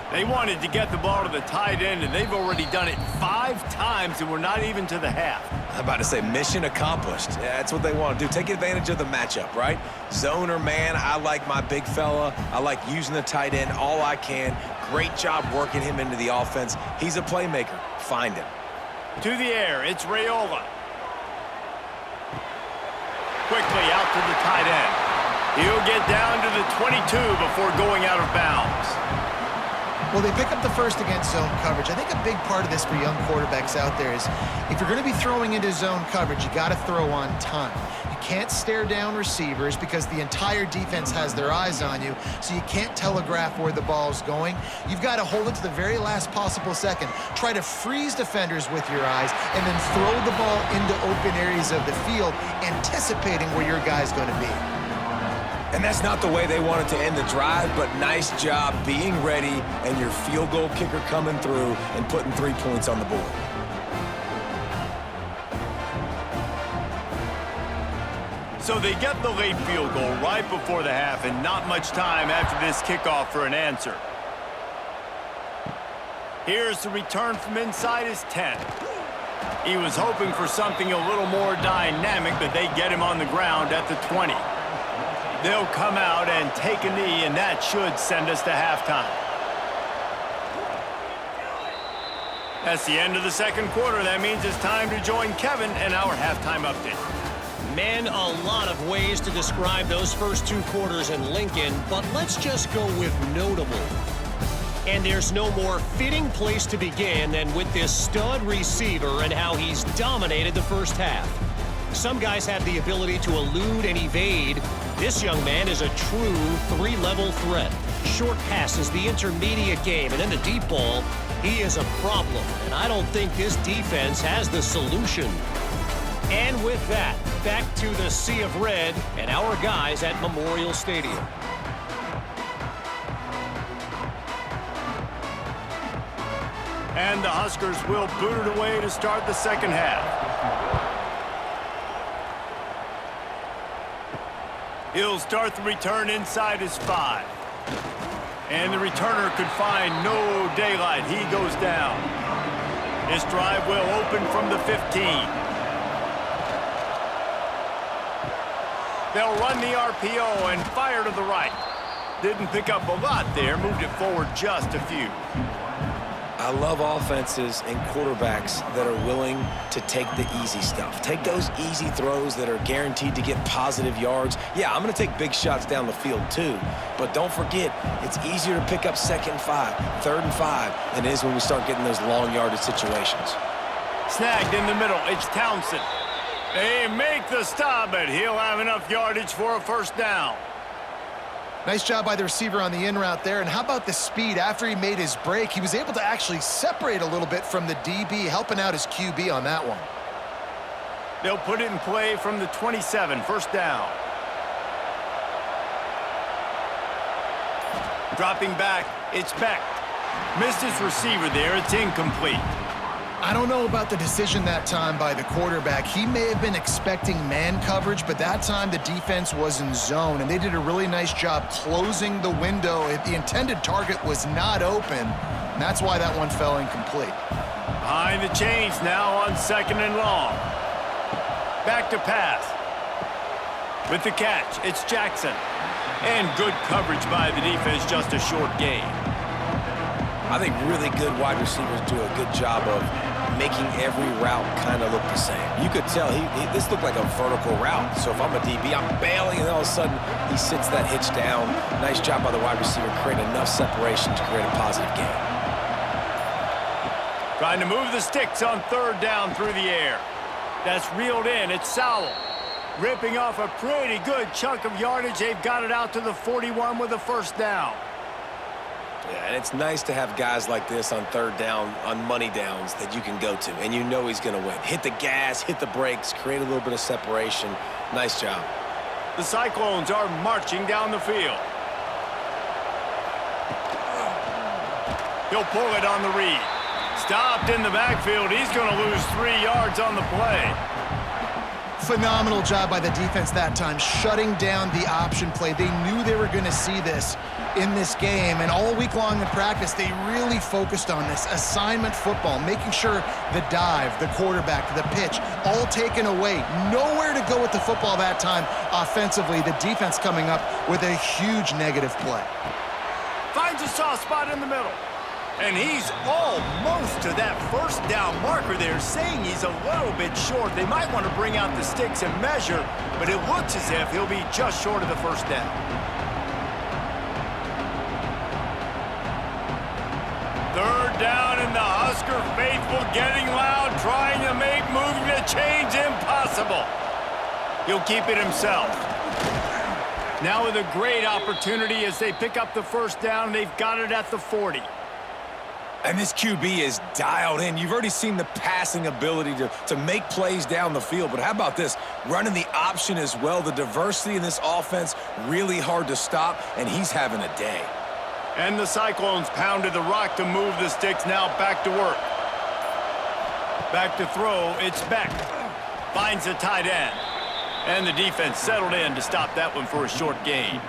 They wanted to get the ball to the tight end, and they've already done it 5 times, and we're not even to the half. I'm about to say mission accomplished. Yeah, that's what they want to do. Take advantage of the matchup, right? Zone or man, I like my big fella. I like using the tight end all I can. Great job working him into the offense. He's a playmaker. Find him. To the air, it's Raiola. Quickly out to the tight end. He'll get down to the 22 before going out of bounds. Well, they pick up the first against zone coverage. I think a big part of this for young quarterbacks out there is if you're going to be throwing into zone coverage, you got to throw on time. You can't stare down receivers because the entire defense has their eyes on you, so you can't telegraph where the ball's going. You've got to hold it to the very last possible second. Try to freeze defenders with your eyes and then throw the ball into open areas of the field, anticipating where your guy's going to be. And that's not the way they wanted to end the drive, but nice job being ready and your field goal kicker coming through and putting 3 points on the board. So they get the late field goal right before the half, and not much time after this kickoff for an answer. Here's the return from inside his 10. He was hoping for something a little more dynamic, but they get him on the ground at the 20. They'll come out and take a knee, and that should send us to halftime. That's the end of the second quarter. That means it's time to join Kevin and our halftime update. Man, a lot of ways to describe those first 2 quarters in Lincoln, but let's just go with notable. And there's no more fitting place to begin than with this stud receiver and how he's dominated the first half. Some guys have the ability to elude and evade. This young man is a true 3-level threat. Short passes, the intermediate game, and then the deep ball. He is a problem, and I don't think this defense has the solution. And with that, back to the Sea of Red and our guys at Memorial Stadium. And the Huskers will boot it away to start the second half. He'll start the return inside his 5. And the returner could find no daylight. He goes down. This drive will open from the 15. They'll run the RPO and fire to the right. Didn't pick up a lot there, moved it forward just a few. I love offenses and quarterbacks that are willing to take the easy stuff. Take those easy throws that are guaranteed to get positive yards. Yeah, I'm going to take big shots down the field too. But don't forget, it's easier to pick up 2nd and 5, 3rd and 5 than it is when we start getting those long yardage situations. Snagged in the middle, it's Townsend. They make the stop, but he'll have enough yardage for a first down. Nice job by the receiver on the in route there. And how about the speed? After he made his break, he was able to actually separate a little bit from the DB, helping out his QB on that one. They'll put it in play from the 27, first down. Dropping back, it's Beck. Missed his receiver there, it's incomplete. I don't know about the decision that time by the quarterback. He may have been expecting man coverage, but that time the defense was in zone, and they did a really nice job closing the window. The intended target was not open, and that's why that one fell incomplete. Behind the chains now on 2nd and long. Back to pass. With the catch, it's Jackson. And good coverage by the defense, just a short gain. I think really good wide receivers do a good job of making every route kind of look the same. You could tell this looked like a vertical route. So if I'm a DB, I'm bailing, and all of a sudden he sits that hitch down. Nice job by the wide receiver, creating enough separation to create a positive gain. Trying to move the sticks on 3rd down through the air. That's reeled in. It's Sowell. Ripping off a pretty good chunk of yardage. They've got it out to the 41 with a first down. Yeah, and it's nice to have guys like this on 3rd down, on money downs that you can go to, and you know he's going to win. Hit the gas, hit the brakes, create a little bit of separation. Nice job. The Cyclones are marching down the field. He'll pull it on the read. Stopped in the backfield. He's going to lose 3 yards on the play. Phenomenal job by the defense that time, shutting down the option play. They knew they were going to see this in this game, and all week long in practice, they really focused on this assignment football, making sure the dive, the quarterback, the pitch, all taken away. Nowhere to go with the football that time offensively. The defense coming up with a huge negative play. Finds a soft spot in the middle. And he's almost to that first down marker there, saying he's a little bit short. They might want to bring out the sticks and measure, but it looks as if he'll be just short of the first down. 3rd down, and the Husker faithful getting loud, trying to make moving the chains impossible. He'll keep it himself. Now with a great opportunity as they pick up the first down, they've got it at the 40. And this QB is dialed in. You've already seen the passing ability to make plays down the field. But how about this? Running the option as well. The diversity in this offense, really hard to stop, and he's having a day. And the Cyclones pounded the rock to move the sticks. Now back to work. Back to throw. It's Beck. Finds the tight end. And the defense settled in to stop that one for a short gain.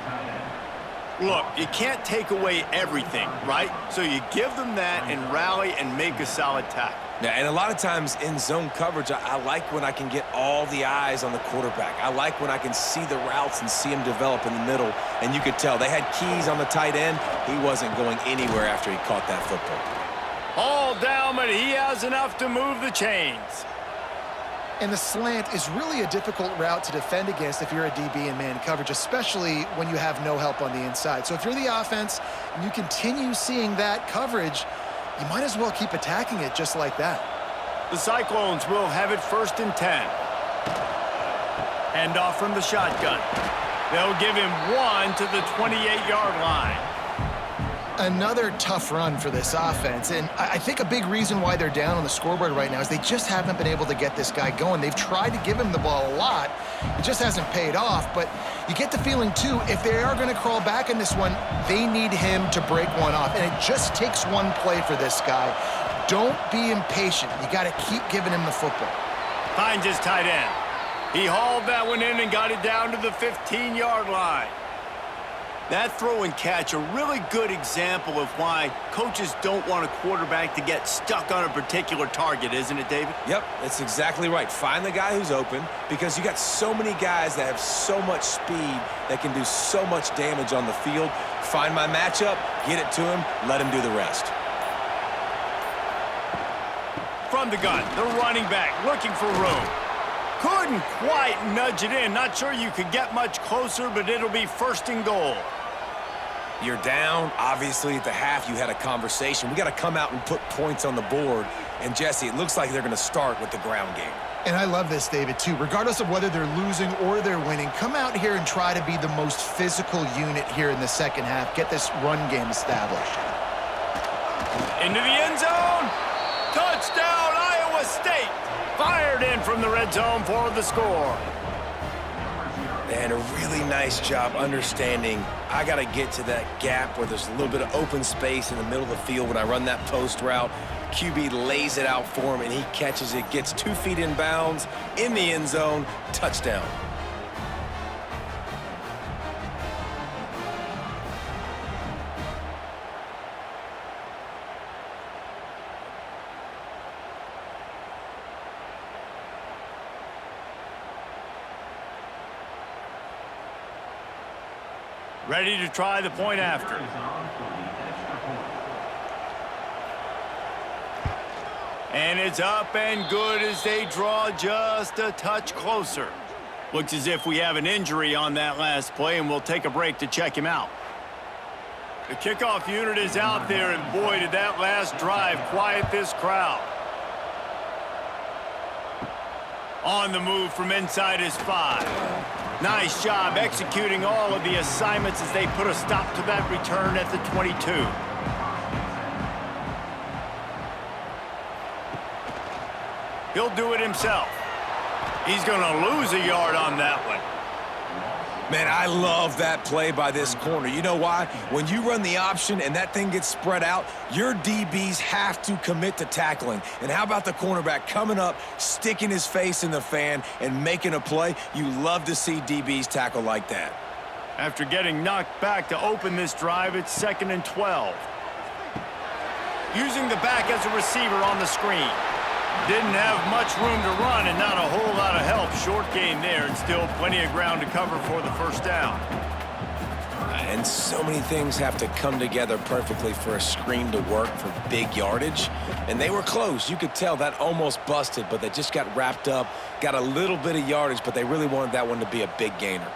Look, you can't take away everything, right? So you give them that and rally and make a solid tackle. Yeah, and a lot of times in zone coverage, I like when I can get all the eyes on the quarterback. I like when I can see the routes and see him develop in the middle. And you could tell they had keys on the tight end. He wasn't going anywhere after he caught that football. All down, but he has enough to move the chains. And the slant is really a difficult route to defend against if you're a DB in man coverage, especially when you have no help on the inside. So if you're the offense and you continue seeing that coverage, you might as well keep attacking it just like that. The Cyclones will have it 1st and 10. Hand off from the shotgun. They'll give him 1 to the 28-yard line. Another tough run for this offense, and I think a big reason why they're down on the scoreboard right now is they just haven't been able to get this guy going. They've tried to give him the ball a lot. It just hasn't paid off, but you get the feeling, too, if they are going to crawl back in this one, they need him to break one off, and it just takes one play for this guy. Don't be impatient. You got to keep giving him the football. Finds his tight end. He hauled that one in and got it down to the 15-yard line. That throw and catch, a really good example of why coaches don't want a quarterback to get stuck on a particular target, isn't it, David? Yep, that's exactly right. Find the guy who's open, because you got so many guys that have so much speed that can do so much damage on the field. Find my matchup, get it to him, let him do the rest. From the gun, the running back looking for room. Couldn't quite nudge it in. Not sure you could get much closer, but it'll be 1st and goal. You're down. Obviously, at the half, you had a conversation. We got to come out and put points on the board. And, Jesse, it looks like they're going to start with the ground game. And I love this, David, too. Regardless of whether they're losing or they're winning, come out here and try to be the most physical unit here in the second half. Get this run game established. Into the end zone. Touchdown, Iowa State. fired in from the red zone for the score. And a really nice job understanding I got to get to that gap where there's a little bit of open space in the middle of the field when I run that post route. QB lays it out for him, and he catches it, gets 2 feet in bounds, in the end zone, touchdown. Ready to try the point after. And it's up and good as they draw just a touch closer. Looks as if we have an injury on that last play, and we'll take a break to check him out. The kickoff unit is out there, and boy, did that last drive quiet this crowd. On the move from inside his 5. Nice job executing all of the assignments as they put a stop to that return at the 22. He'll do it himself. He's going to lose a yard on that one. Man, I love that play by this corner. You know why? When you run the option and that thing gets spread out, your DBs have to commit to tackling. And how about the cornerback coming up, sticking his face in the fan, and making a play? You love to see DBs tackle like that. After getting knocked back to open this drive, it's 2nd and 12. Using the back as a receiver on the screen. Didn't have much room to run and not a whole lot of help. Short gain there and still plenty of ground to cover for the first down. And so many things have to come together perfectly for a screen to work for big yardage. And they were close. You could tell that almost busted, but they just got wrapped up, got a little bit of yardage, but they really wanted that one to be a big gainer.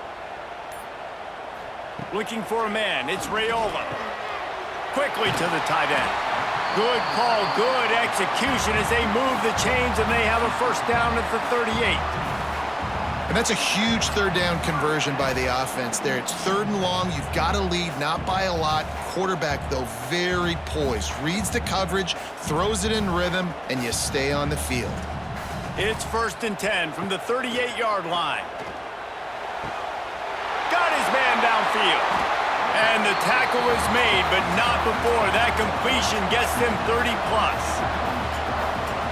Looking for a man. It's Raiola. Quickly to the tight end. Good call, good execution as they move the chains, and they have a first down at the 38. And that's a huge third down conversion by the offense there. It's 3rd and long. You've got to lead, not by a lot. Quarterback, though, very poised. Reads the coverage, throws it in rhythm, and you stay on the field. It's 1st and 10 from the 38-yard line. Got his man downfield. And the tackle is made, but not before that completion gets them 30-plus.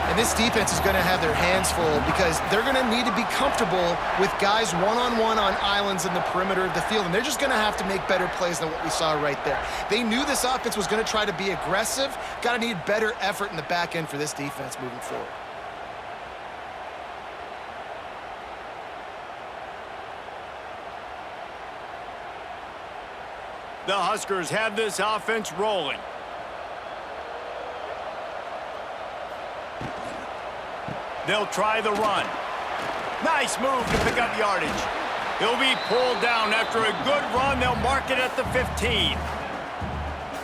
And this defense is going to have their hands full because they're going to need to be comfortable with guys one-on-one on islands in the perimeter of the field, and they're just going to have to make better plays than what we saw right there. They knew this offense was going to try to be aggressive. Got to need better effort in the back end for this defense moving forward. The Huskers have this offense rolling. They'll try the run. Nice move to pick up yardage. He'll be pulled down after a good run. They'll mark it at the 15.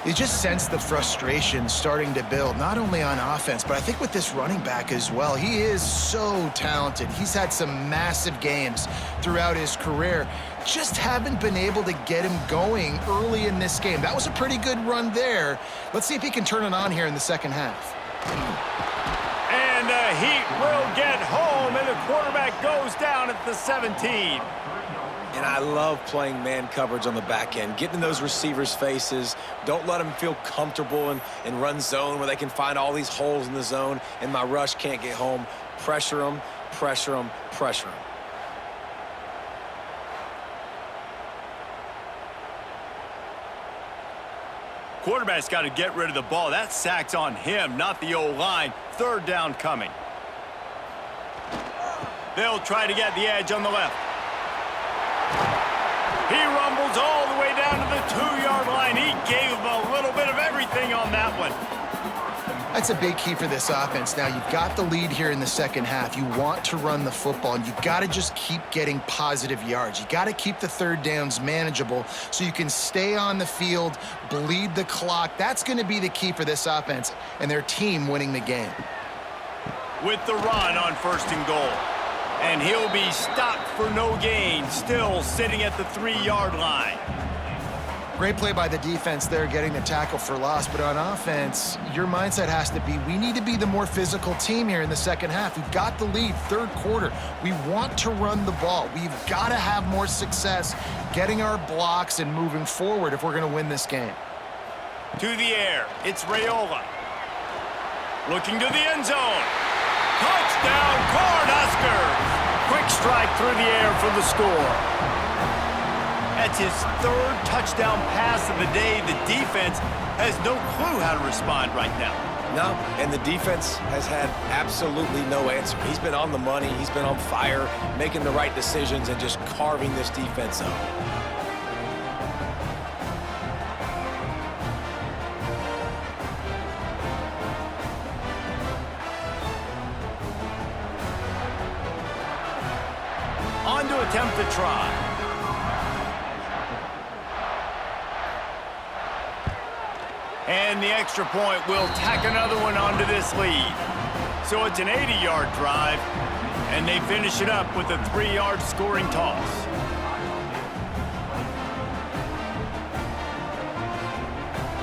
You just sense the frustration starting to build, not only on offense, but I think with this running back as well. He is so talented. He's had some massive games throughout his career. Just haven't been able to get him going early in this game. That was a pretty good run there. Let's see if he can turn it on here in the second half. And the Heat will get home, and the quarterback goes down at the 17. And I love playing man coverage on the back end, getting in those receivers' faces. Don't let them feel comfortable and run zone where they can find all these holes in the zone, and my rush can't get home. Pressure them, pressure them, pressure them. Quarterback's got to get rid of the ball. That sack's on him, not the O-line. 3rd down coming. They'll try to get the edge on the left. He rumbles all the way down to the 2-yard line. He gave him a little bit of everything on that one. That's a big key for this offense. Now, you've got the lead here in the second half. You want to run the football, and you've got to just keep getting positive yards. You got to keep the 3rd downs manageable so you can stay on the field, bleed the clock. That's going to be the key for this offense and their team winning the game. With the run on 1st and goal. And he'll be stopped for no gain, still sitting at the 3-yard line. Great play by the defense there, getting the tackle for loss. But on offense, your mindset has to be, we need to be the more physical team here in the second half. We've got the lead, third quarter. We want to run the ball. We've got to have more success getting our blocks and moving forward if we're going to win this game. To the air, it's Raiola. Looking to the end zone. Touchdown, Cornhuskers! Quick strike through the air for the score. That's his third touchdown pass of the day. The defense has no clue how to respond right now. No, and the defense has had absolutely no answer. He's been on the money. He's been on fire, making the right decisions and just carving this defense up. On to attempt the try. And the extra point will tack another one onto this lead. So it's an 80-yard drive, and they finish it up with a 3-yard scoring toss.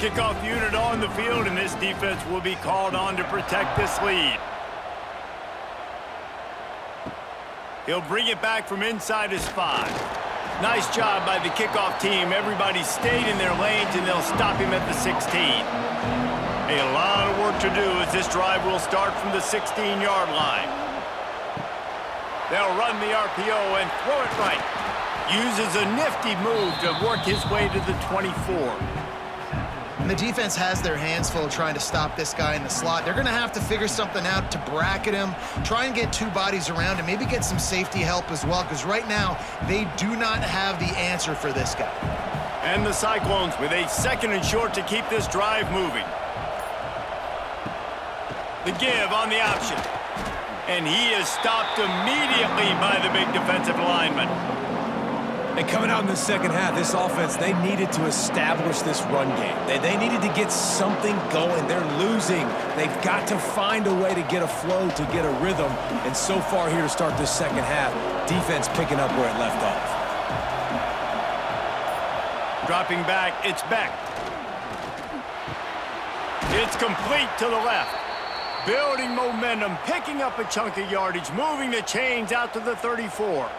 Kickoff unit on the field, and this defense will be called on to protect this lead. He'll bring it back from inside his 5. Nice job by the kickoff team. Everybody stayed in their lanes, and they'll stop him at the 16. A lot of work to do as this drive will start from the 16-yard line. They'll run the RPO and throw it right. Uses a nifty move to work his way to the 24. And the defense has their hands full trying to stop this guy in the slot. They're going to have to figure something out to bracket him, try and get two bodies around him, maybe get some safety help as well, because right now they do not have the answer for this guy. And the Cyclones with a 2nd and short to keep this drive moving. The give on the option. And he is stopped immediately by the big defensive lineman. And coming out in the second half, this offense, they needed to establish this run game. They needed to get something going. They're losing. They've got to find a way to get a flow, to get a rhythm. And so far here to start this second half, defense picking up where it left off. Dropping back, it's Beck. It's complete to the left. Building momentum, picking up a chunk of yardage, moving the chains out to the 34.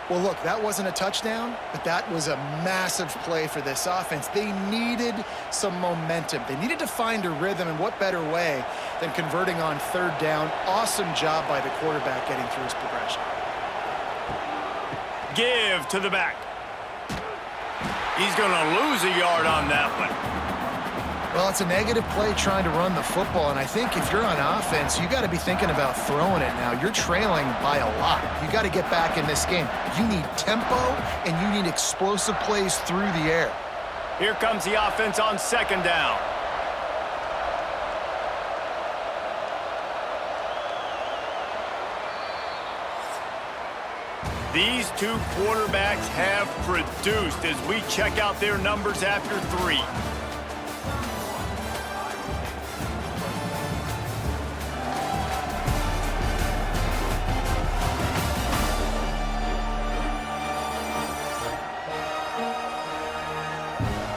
Well, look, that wasn't a touchdown, but that was a massive play for this offense. They needed some momentum. They needed to find a rhythm, and what better way than converting on 3rd down. Awesome job by the quarterback getting through his progression. Give to the back. He's going to lose a yard on that one. Well, it's a negative play trying to run the football, and I think if you're on offense, you got to be thinking about throwing it now. You're trailing by a lot. You got to get back in this game. You need tempo, and you need explosive plays through the air. Here comes the offense on 2nd down. These two quarterbacks have produced as we check out their numbers after 3.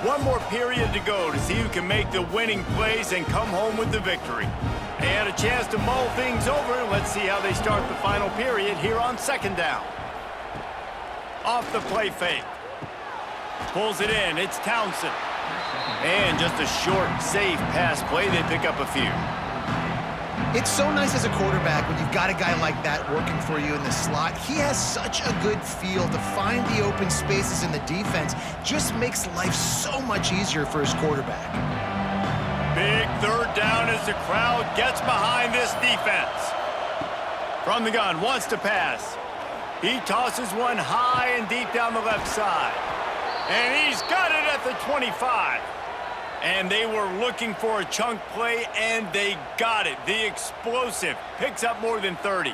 One more period to go to see who can make the winning plays and come home with the victory. They had a chance to mull things over. Let's see how they start the final period here on 2nd down. Off the play fake. Pulls it in. It's Townsend. And just a short, safe pass play. They pick up a few. It's so nice as a quarterback when you've got a guy like that working for you in the slot. He has such a good feel to find the open spaces in the defense. Just makes life so much easier for his quarterback. Big 3rd down as the crowd gets behind this defense. From the gun, wants to pass. He tosses one high and deep down the left side. And he's got it at the 25. And they were looking for a chunk play, and they got it. The explosive picks up more than 30.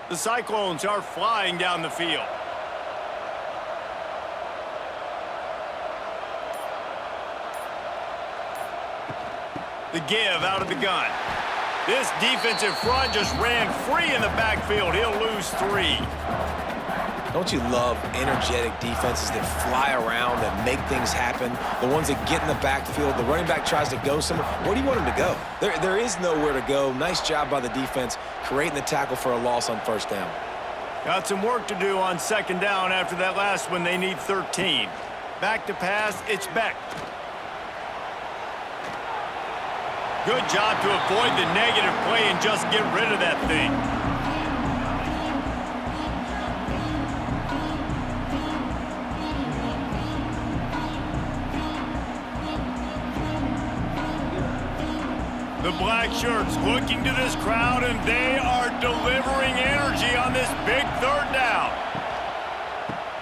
The Cyclones are flying down the field. The give out of the gun. This defensive front just ran free in the backfield. He'll lose 3. Don't you love energetic defenses that fly around and make things happen? The ones that get in the backfield, the running back tries to go somewhere. Where do you want him to go? There is nowhere to go. Nice job by the defense, creating the tackle for a loss on first down. Got some work to do on second down after that last one. They need 13. Back to pass, it's Beck. Good job to avoid the negative play and just get rid of that thing. The black shirts looking to this crowd, and they are delivering energy on this big third down.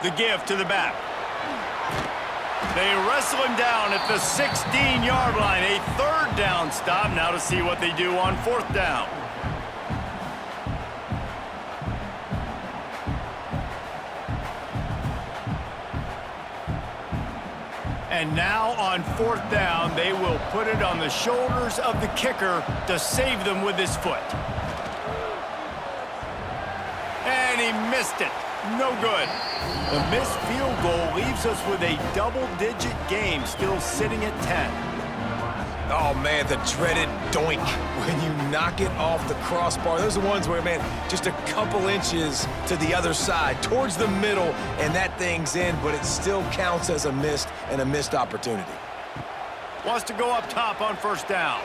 The give to the back. They wrestle him down at the 16-yard line. A third down stop. Now to see what they do on fourth down. And now on fourth down, they will put it on the shoulders of the kicker to save them with his foot. And he missed it. No good. The missed field goal leaves us with a double-digit game, still sitting at 10. Oh, man, the dreaded doink when you knock it off the crossbar. Those are the ones where, man, just a couple inches to the other side, towards the middle, and that thing's in, but it still counts as a missed opportunity. Wants to go up top on first down.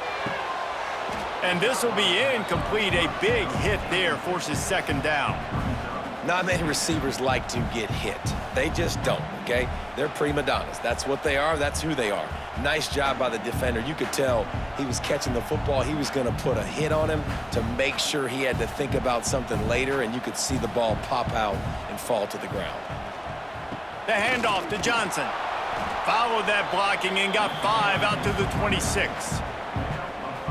And this will be incomplete. A big hit there forces second down. Not many receivers like to get hit. They just don't, okay? They're prima donnas. That's what they are. That's who they are. Nice job by the defender. You could tell he was catching the football. He was going to put a hit on him to make sure he had to think about something later, and you could see the ball pop out and fall to the ground. The handoff to Johnson. Followed that blocking and got 5 out to the 26.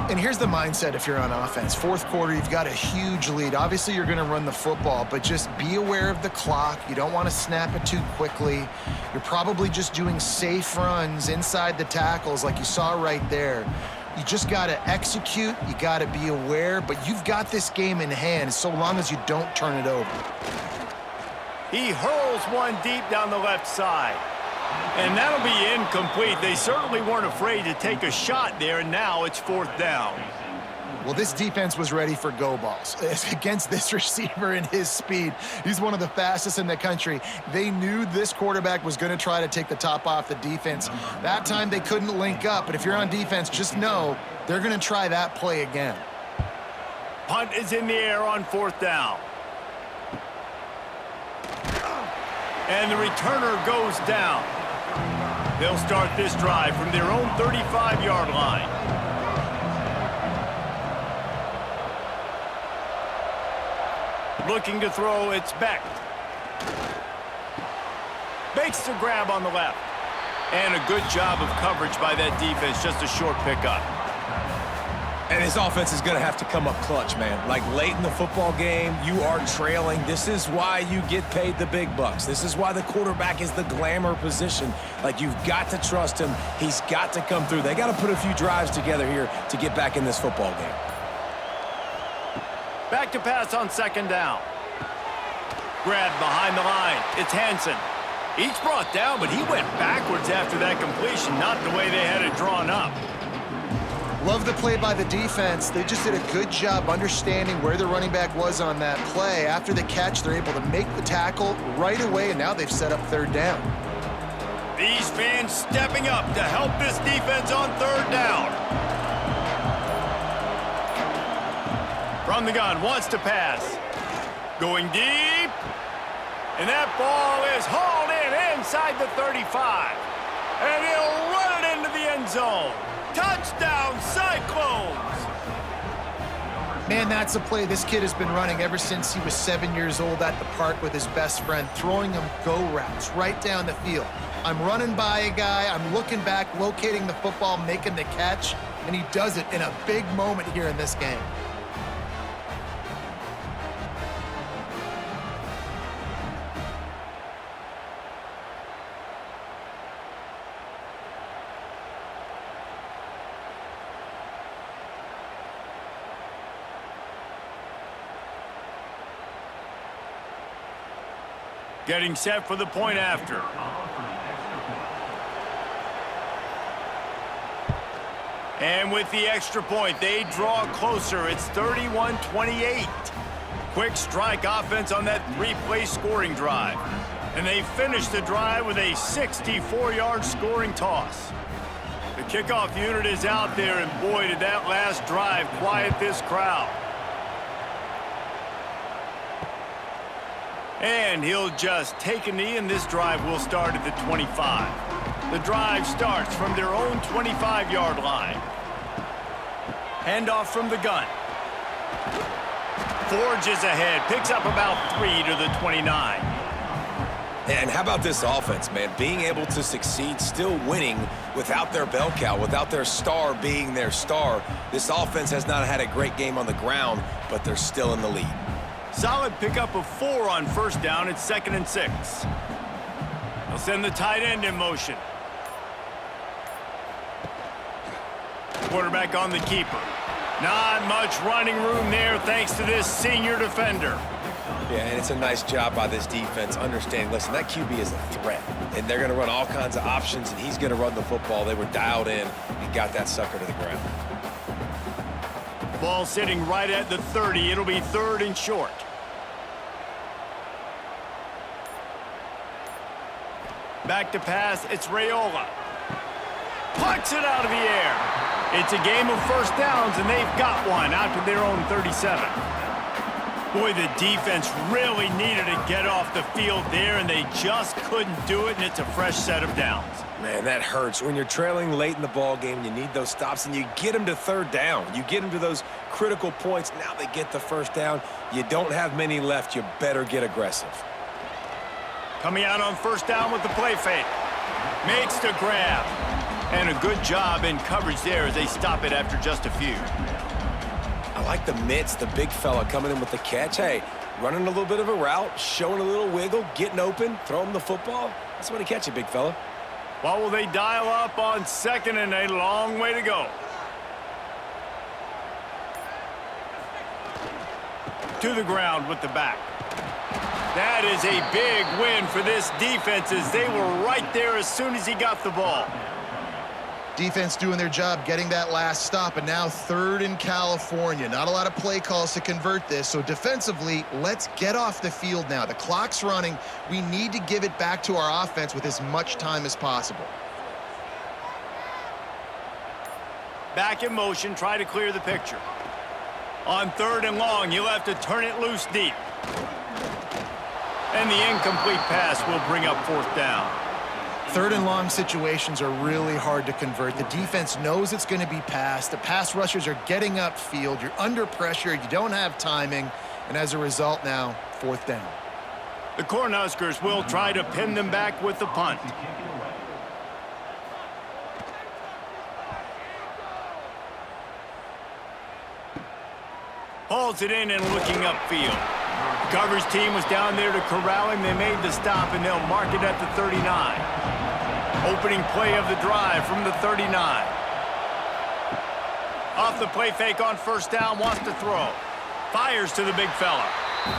And here's the mindset if you're on offense. Fourth quarter, you've got a huge lead. Obviously, you're going to run the football, but just be aware of the clock. You don't want to snap it too quickly. You're probably just doing safe runs inside the tackles like you saw right there. You just got to execute. You got to be aware, but you've got this game in hand so long as you don't turn it over. He hurls one deep down the left side. And that'll be incomplete. They certainly weren't afraid to take a shot there, and now it's fourth down. Well, this defense was ready for go balls. Against this receiver and his speed, he's one of the fastest in the country. They knew this quarterback was going to try to take the top off the defense. That time they couldn't link up, but if you're on defense, just know they're going to try that play again. Punt is in the air on fourth down. And the returner goes down. They'll start this drive from their own 35-yard line. Looking to throw, it's Beck. Makes the grab on the left. And a good job of coverage by that defense, just a short pickup. And his offense is going to have to come up clutch, man. Like late in the football game, you are trailing. This is why you get paid the big bucks. This is why the quarterback is the glamour position. Like, you've got to trust him. He's got to come through. They got to put a few drives together here to get back in this football game. Back to pass on second down. Grab behind the line. It's Hansen. He's brought down, but he went backwards after that completion, not the way they had it drawn up. Love the play by the defense. They just did a good job understanding where the running back was on that play. After the catch, they're able to make the tackle right away, and now they've set up third down. These fans stepping up to help this defense on third down. From the gun, wants to pass. Going deep. And that ball is hauled in inside the 35. And he'll run it into the end zone. Touchdown, Cyclones! Man, that's a play this kid has been running ever since he was 7 years old at the park with his best friend, throwing him go routes right down the field. I'm running by a guy, I'm looking back, locating the football, making the catch, and he does it in a big moment here in this game. Getting set for the point after. And with the extra point, they draw closer. It's 31-28. Quick strike offense on that three-play scoring drive. And they finish the drive with a 64-yard scoring toss. The kickoff unit is out there, and boy, did that last drive quiet this crowd. And he'll just take a knee, and this drive will start at the 25. The drive starts from their own 25-yard line. Handoff from the gun. Forges ahead, picks up about 3 to the 29. And how about this offense, man? Being able to succeed, still winning without their bell cow, without their star being their star. This offense has not had a great game on the ground, but they're still in the lead. Solid pickup of 4 on first down. It's 2nd and 6. They'll send the tight end in motion. Quarterback on the keeper. Not much running room there thanks to this senior defender. Yeah, and it's a nice job by this defense understanding, listen, that QB is a threat, and they're going to run all kinds of options, and he's going to run the football. They were dialed in and got that sucker to the ground. Ball sitting right at the 30. It'll be 3rd and short. Back to pass, it's Raiola. Pucks it out of the air. It's a game of first downs, and they've got one out to their own 37. Boy, the defense really needed to get off the field there, and they just couldn't do it, and it's a fresh set of downs. Man, that hurts. When you're trailing late in the ball game, you need those stops, and you get them to 3rd down. You get them to those critical points. Now they get the first down. You don't have many left. You better get aggressive. Coming out on first down with the play fake. Makes the grab. And a good job in coverage there as they stop it after just a few. I like the mitts, the big fella coming in with the catch. Hey, running a little bit of a route, showing a little wiggle, getting open, throwing the football. That's when he catch it, big fella. What will they dial up on 2nd and a long way to go? To the ground with the back. That is a big win for this defense as they were right there as soon as he got the ball. Defense doing their job, getting that last stop, and now 3rd in California. Not a lot of play calls to convert this, so defensively, let's get off the field now. The clock's running. We need to give it back to our offense with as much time as possible. Back in motion, try to clear the picture. On 3rd and long, you'll have to turn it loose deep. And the incomplete pass will bring up 4th down. 3rd and long situations are really hard to convert. The defense knows it's going to be passed. The pass rushers are getting upfield. You're under pressure. You don't have timing. And as a result now, 4th down. The Cornhuskers will try to pin them back with the punt. Hauls it in and looking upfield. The coverage team was down there to corral him. They made the stop, and they'll mark it at the 39. Opening play of the drive from the 39. Off the play fake on first down, wants to throw. Fires to the big fella.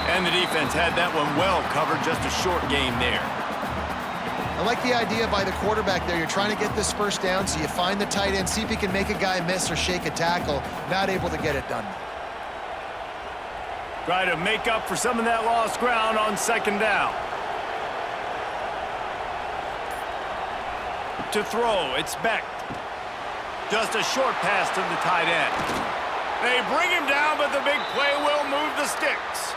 And the defense had that one well covered, just a short game there. I like the idea by the quarterback there. You're trying to get this first down, so you find the tight end, see if he can make a guy miss or shake a tackle. Not able to get it done. Try to make up for some of that lost ground on 2nd down. To throw, it's Beck. Just a short pass to the tight end. They bring him down, but the big play will move the sticks.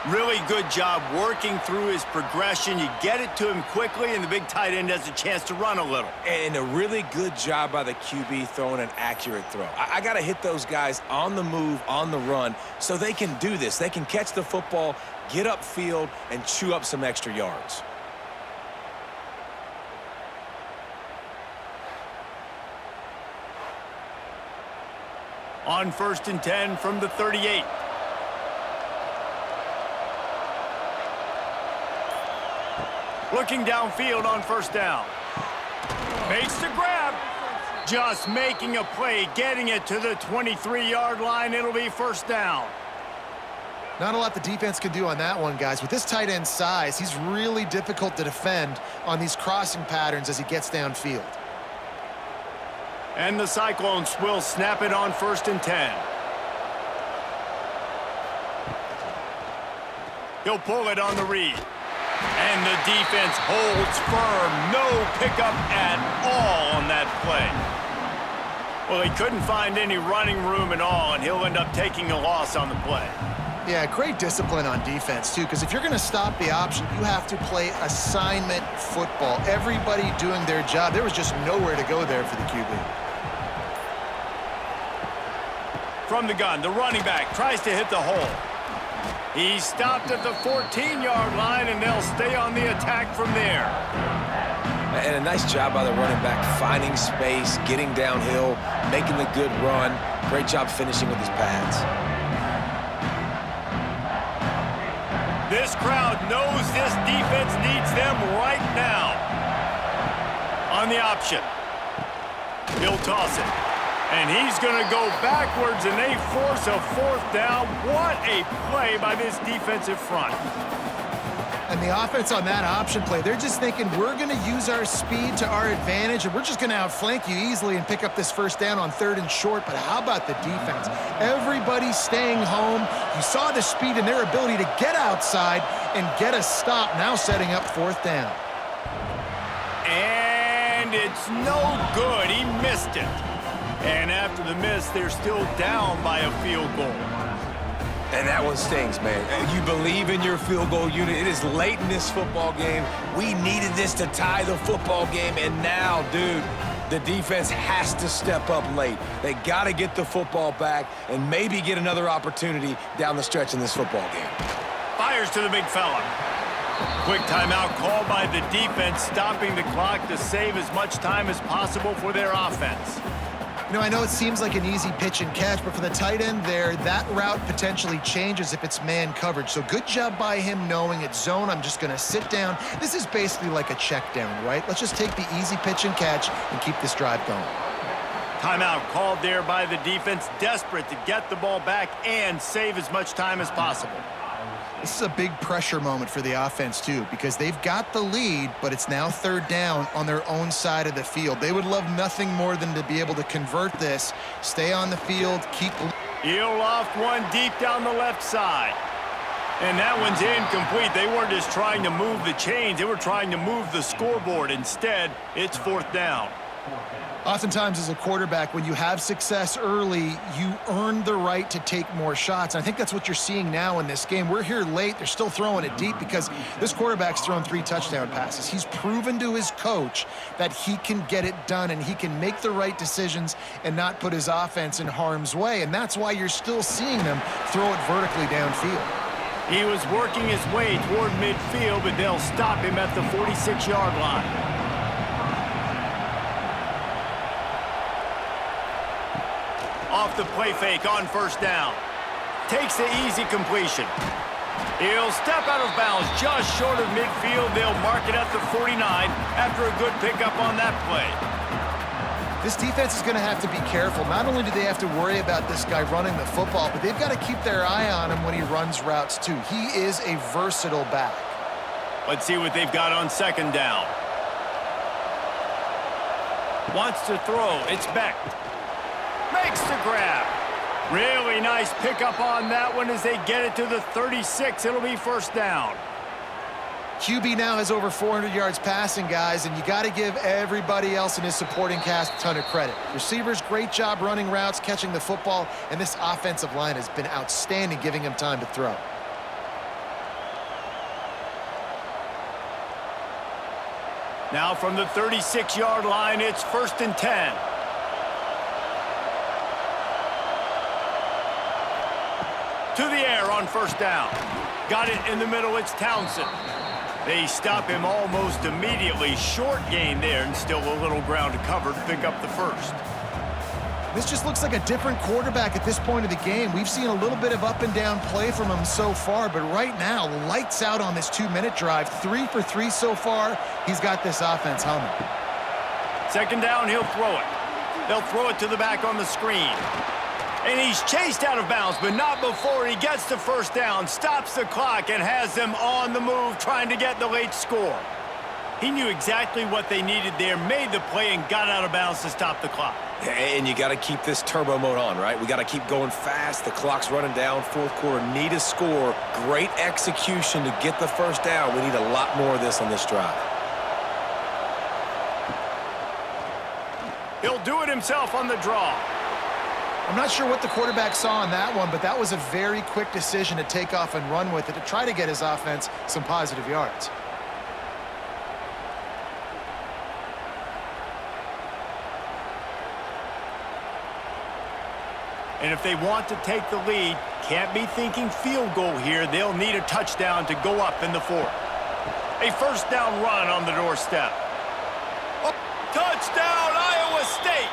Really good job working through his progression. You get it to him quickly, and the big tight end has a chance to run a little. And a really good job by the QB throwing an accurate throw. I got to hit those guys on the move, on the run, so they can do this. They can catch the football, get upfield, and chew up some extra yards. On 1st and 10 from the 38. Looking downfield on first down. Makes the grab. Just making a play, getting it to the 23-yard line. It'll be first down. Not a lot the defense can do on that one, guys. With this tight end size, he's really difficult to defend on these crossing patterns as he gets downfield. And the Cyclones will snap it on 1st and 10. He'll pull it on the read. And the defense holds firm. No pickup at all on that play. Well, he couldn't find any running room at all, and he'll end up taking a loss on the play. Yeah, great discipline on defense, too, because if you're going to stop the option, you have to play assignment football. Everybody doing their job. There was just nowhere to go there for the QB. From the gun, the running back tries to hit the hole. He's stopped at the 14-yard line, and they'll stay on the attack from there. And a nice job by the running back, finding space, getting downhill, making the good run. Great job finishing with his pads. This crowd knows this defense needs them right now. On the option. He'll toss it. And he's going to go backwards, and they force a 4th down. What a play by this defensive front. And the offense on that option play, they're just thinking we're going to use our speed to our advantage, and we're just going to outflank you easily and pick up this 1st down on 3rd and short. But how about the defense? Everybody staying home. You saw the speed and their ability to get outside and get a stop, now setting up 4th down. And it's no good. He missed it. And after the miss, they're still down by a field goal. And that one stings, man. You believe in your field goal unit. It is late in this football game. We needed this to tie the football game, and now, dude, the defense has to step up late. They got to get the football back and maybe get another opportunity down the stretch in this football game. Fires to the big fella. Quick timeout called by the defense, stopping the clock to save as much time as possible for their offense. You know, I know it seems like an easy pitch and catch, but for the tight end there, that route potentially changes if it's man coverage. So good job by him knowing it's zone. I'm just going to sit down. This is basically like a check down, right? Let's just take the easy pitch and catch and keep this drive going. Timeout called there by the defense, desperate to get the ball back and save as much time as possible. This is a big pressure moment for the offense, too, because they've got the lead, but it's now 3rd down on their own side of the field. They would love nothing more than to be able to convert this, stay on the field, keep... He'll loft one deep down the left side. And that one's incomplete. They weren't just trying to move the chains. They were trying to move the scoreboard. Instead, it's 4th down. Oftentimes, as a quarterback, when you have success early, you earn the right to take more shots. And I think that's what you're seeing now in this game. We're here late. They're still throwing it deep because this quarterback's thrown 3 touchdown passes. He's proven to his coach that he can get it done and he can make the right decisions and not put his offense in harm's way. And that's why you're still seeing them throw it vertically downfield. He was working his way toward midfield, but they'll stop him at the 46-yard line. Off the play fake on 1st down. Takes the easy completion. He'll step out of bounds just short of midfield. They'll mark it at the 49 after a good pickup on that play. This defense is going to have to be careful. Not only do they have to worry about this guy running the football, but they've got to keep their eye on him when he runs routes too. He is a versatile back. Let's see what they've got on 2nd down. Wants to throw. It's Beck. Makes the grab. Really nice pickup on that one as they get it to the 36. It'll be 1st down. QB now has over 400 yards passing, guys, and you got to give everybody else in his supporting cast a ton of credit. Receivers, great job running routes, catching the football, and this offensive line has been outstanding, giving him time to throw. Now from the 36-yard line, it's 1st and 10. To the air on 1st down. Got it in the middle, it's Townsend. They stop him almost immediately. Short gain there, and still a little ground to cover to pick up the 1st. This just looks like a different quarterback at this point of the game. We've seen a little bit of up and down play from him so far, but right now, lights out on this 2-minute drive. 3 for 3 so far. He's got this offense humming. 2nd down, he'll throw it. They'll throw it to the back on the screen. And he's chased out of bounds, but not before he gets the first down, stops the clock, and has them on the move trying to get the late score. He knew exactly what they needed there, made the play, and got out of bounds to stop the clock. And you got to keep this turbo mode on, right? We got to keep going fast. The clock's running down. Fourth quarter, need a score. Great execution to get the first down. We need a lot more of this on this drive. He'll do it himself on the draw. I'm not sure what the quarterback saw on that one, but that was a very quick decision to take off and run with it to try to get his offense some positive yards. And if they want to take the lead, can't be thinking field goal here. They'll need a touchdown to go up in the fourth. A first down run on the doorstep. Oh, touchdown, Iowa State!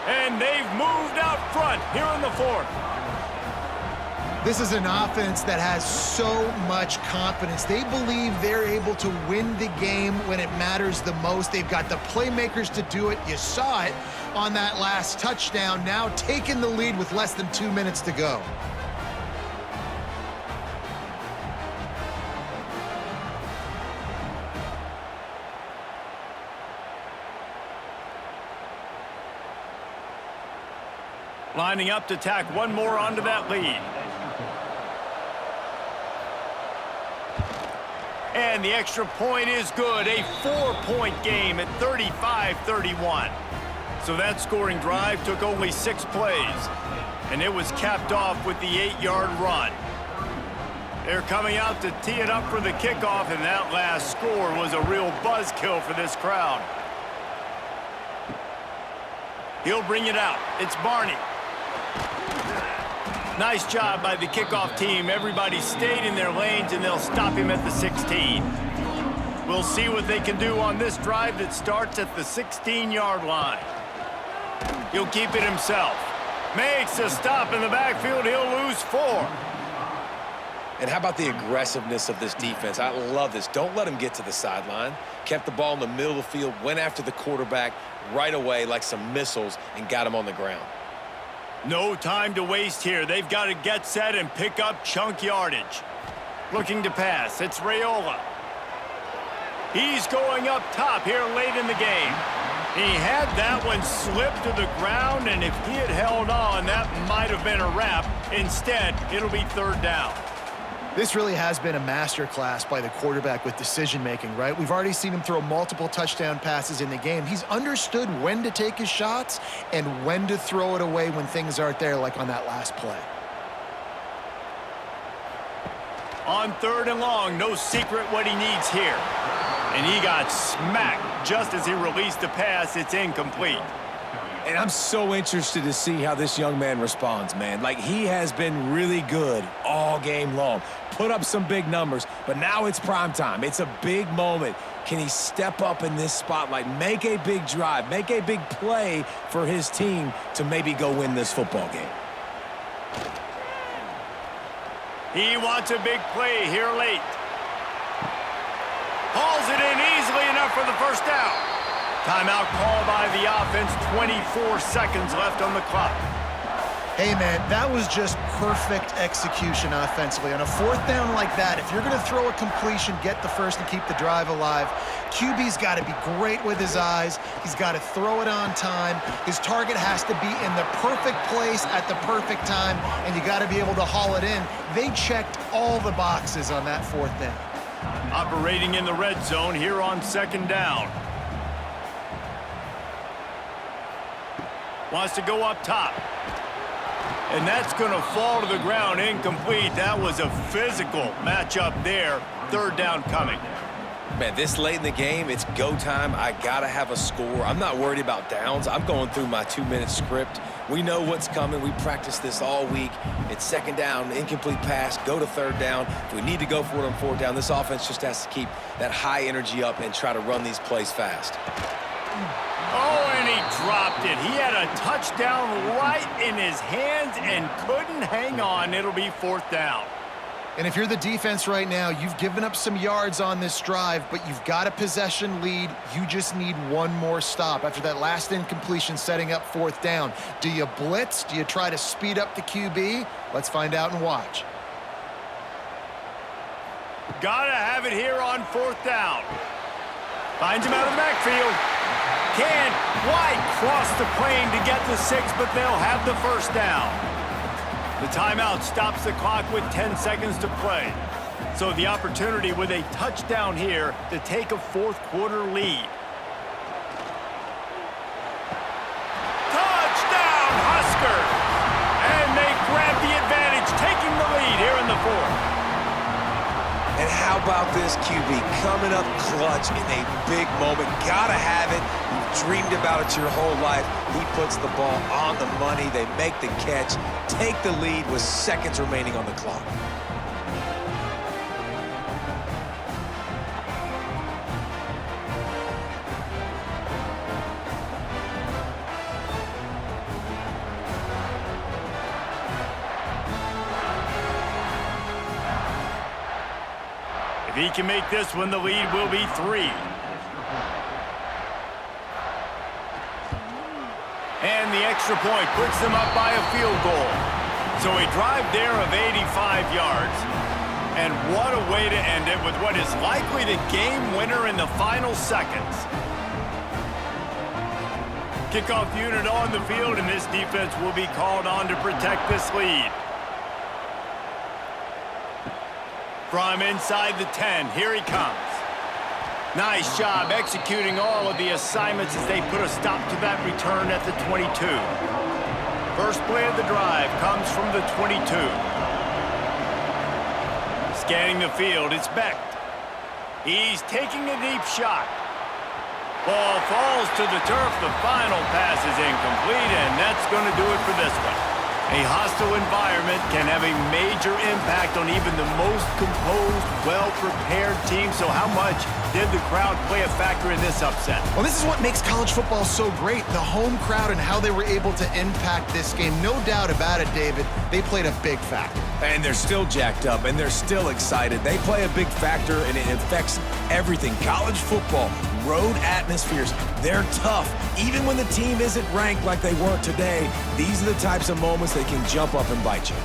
And they've moved out front here in the fourth. This is an offense that has so much confidence. They believe they're able to win the game when it matters the most. They've got the playmakers to do it. You saw it on that last touchdown, now taking the lead with less than 2 minutes to go. Lining up to tack one more onto that lead. And the extra point is good. A 4-point game at 35-31. So that scoring drive took only 6 plays. And it was capped off with the 8-yard run. They're coming out to tee it up for the kickoff, and that last score was a real buzzkill for this crowd. He'll bring it out. It's Barney. Nice job by the kickoff team. Everybody stayed in their lanes, and they'll stop him at the 16. We'll see what they can do on this drive that starts at the 16-yard line. He'll keep it himself. Makes a stop in the backfield. He'll lose 4. And how about the aggressiveness of this defense? I love this. Don't let them get to the sideline. Kept the ball in the middle of the field, went after the quarterback right away like some missiles, and got him on the ground. No time to waste here. They've got to get set and pick up chunk yardage. Looking to pass. It's Raiola. He's going up top here late in the game. He had that one slip to the ground, and if he had held on, that might have been a wrap. Instead, it'll be third down. This really has been a masterclass by the quarterback with decision-making, right? We've already seen him throw multiple touchdown passes in the game. He's understood when to take his shots and when to throw it away when things aren't there, like on that last play. On 3rd and long, no secret what he needs here. And he got smacked just as he released the pass. It's incomplete. And I'm so interested to see how this young man responds, man. Like, he has been really good all game long. Put up some big numbers, but now it's prime time. It's a big moment. Can he step up in this spotlight, make a big drive, make a big play for his team to maybe go win this football game? He wants a big play here late. Hauls it in easily enough for the first down. Timeout call by the offense, 24 seconds left on the clock. Hey, man, that was just perfect execution offensively. On a 4th down like that, if you're going to throw a completion, get the first and keep the drive alive, QB's got to be great with his eyes. He's got to throw it on time. His target has to be in the perfect place at the perfect time, and you got to be able to haul it in. They checked all the boxes on that 4th down. Operating in the red zone here on 2nd down. Wants to go up top. And that's going to fall to the ground, incomplete. That was a physical matchup there. 3rd down coming. Man, this late in the game, it's go time. I got to have a score. I'm not worried about downs. I'm going through my 2-minute script. We know what's coming. We practiced this all week. It's 2nd down, incomplete pass, go to 3rd down. If we need to go for it on 4th down, this offense just has to keep that high energy up and try to run these plays fast. Oh, and he dropped it. He had a touchdown right in his hands and couldn't hang on. It'll be 4th down. And if you're the defense right now, you've given up some yards on this drive, but you've got a possession lead. You just need one more stop after that last incompletion setting up 4th down. Do you blitz? Do you try to speed up the QB? Let's find out and watch. Gotta have it here on 4th down. Finds him out of the backfield. Can wide cross the plane to get the 6, but they'll have the 1st down. The timeout stops the clock with 10 seconds to play. So the opportunity with a touchdown here to take a 4th quarter lead. Touchdown, Huskers! And they grab the advantage, taking the lead here in the 4th. And how about this QB coming up clutch in a big moment? Gotta have it. You've dreamed about it your whole life. He puts the ball on the money. They make the catch, take the lead with seconds remaining on the clock. If he can make this one, the lead will be 3. And the extra point puts them up by a field goal. So a drive there of 85 yards. And what a way to end it with what is likely the game winner in the final seconds. Kickoff unit on the field, and this defense will be called on to protect this lead. From inside the 10, here he comes. Nice job executing all of the assignments as they put a stop to that return at the 22. First play of the drive comes from the 22. Scanning the field, it's Beck. He's taking a deep shot. Ball falls to the turf. The final pass is incomplete, and that's going to do it for this one. A hostile environment can have a major impact on even the most composed, well-prepared team. So how much did the crowd play a factor in this upset? Well, this is what makes college football so great, the home crowd and how they were able to impact this game. No doubt about it, David. They played a big factor. And they're still jacked up, and they're still excited. They play a big factor, and it affects everything. College football, road atmospheres, they're tough. Even when the team isn't ranked like they were today, these are the types of moments they can jump up and bite you.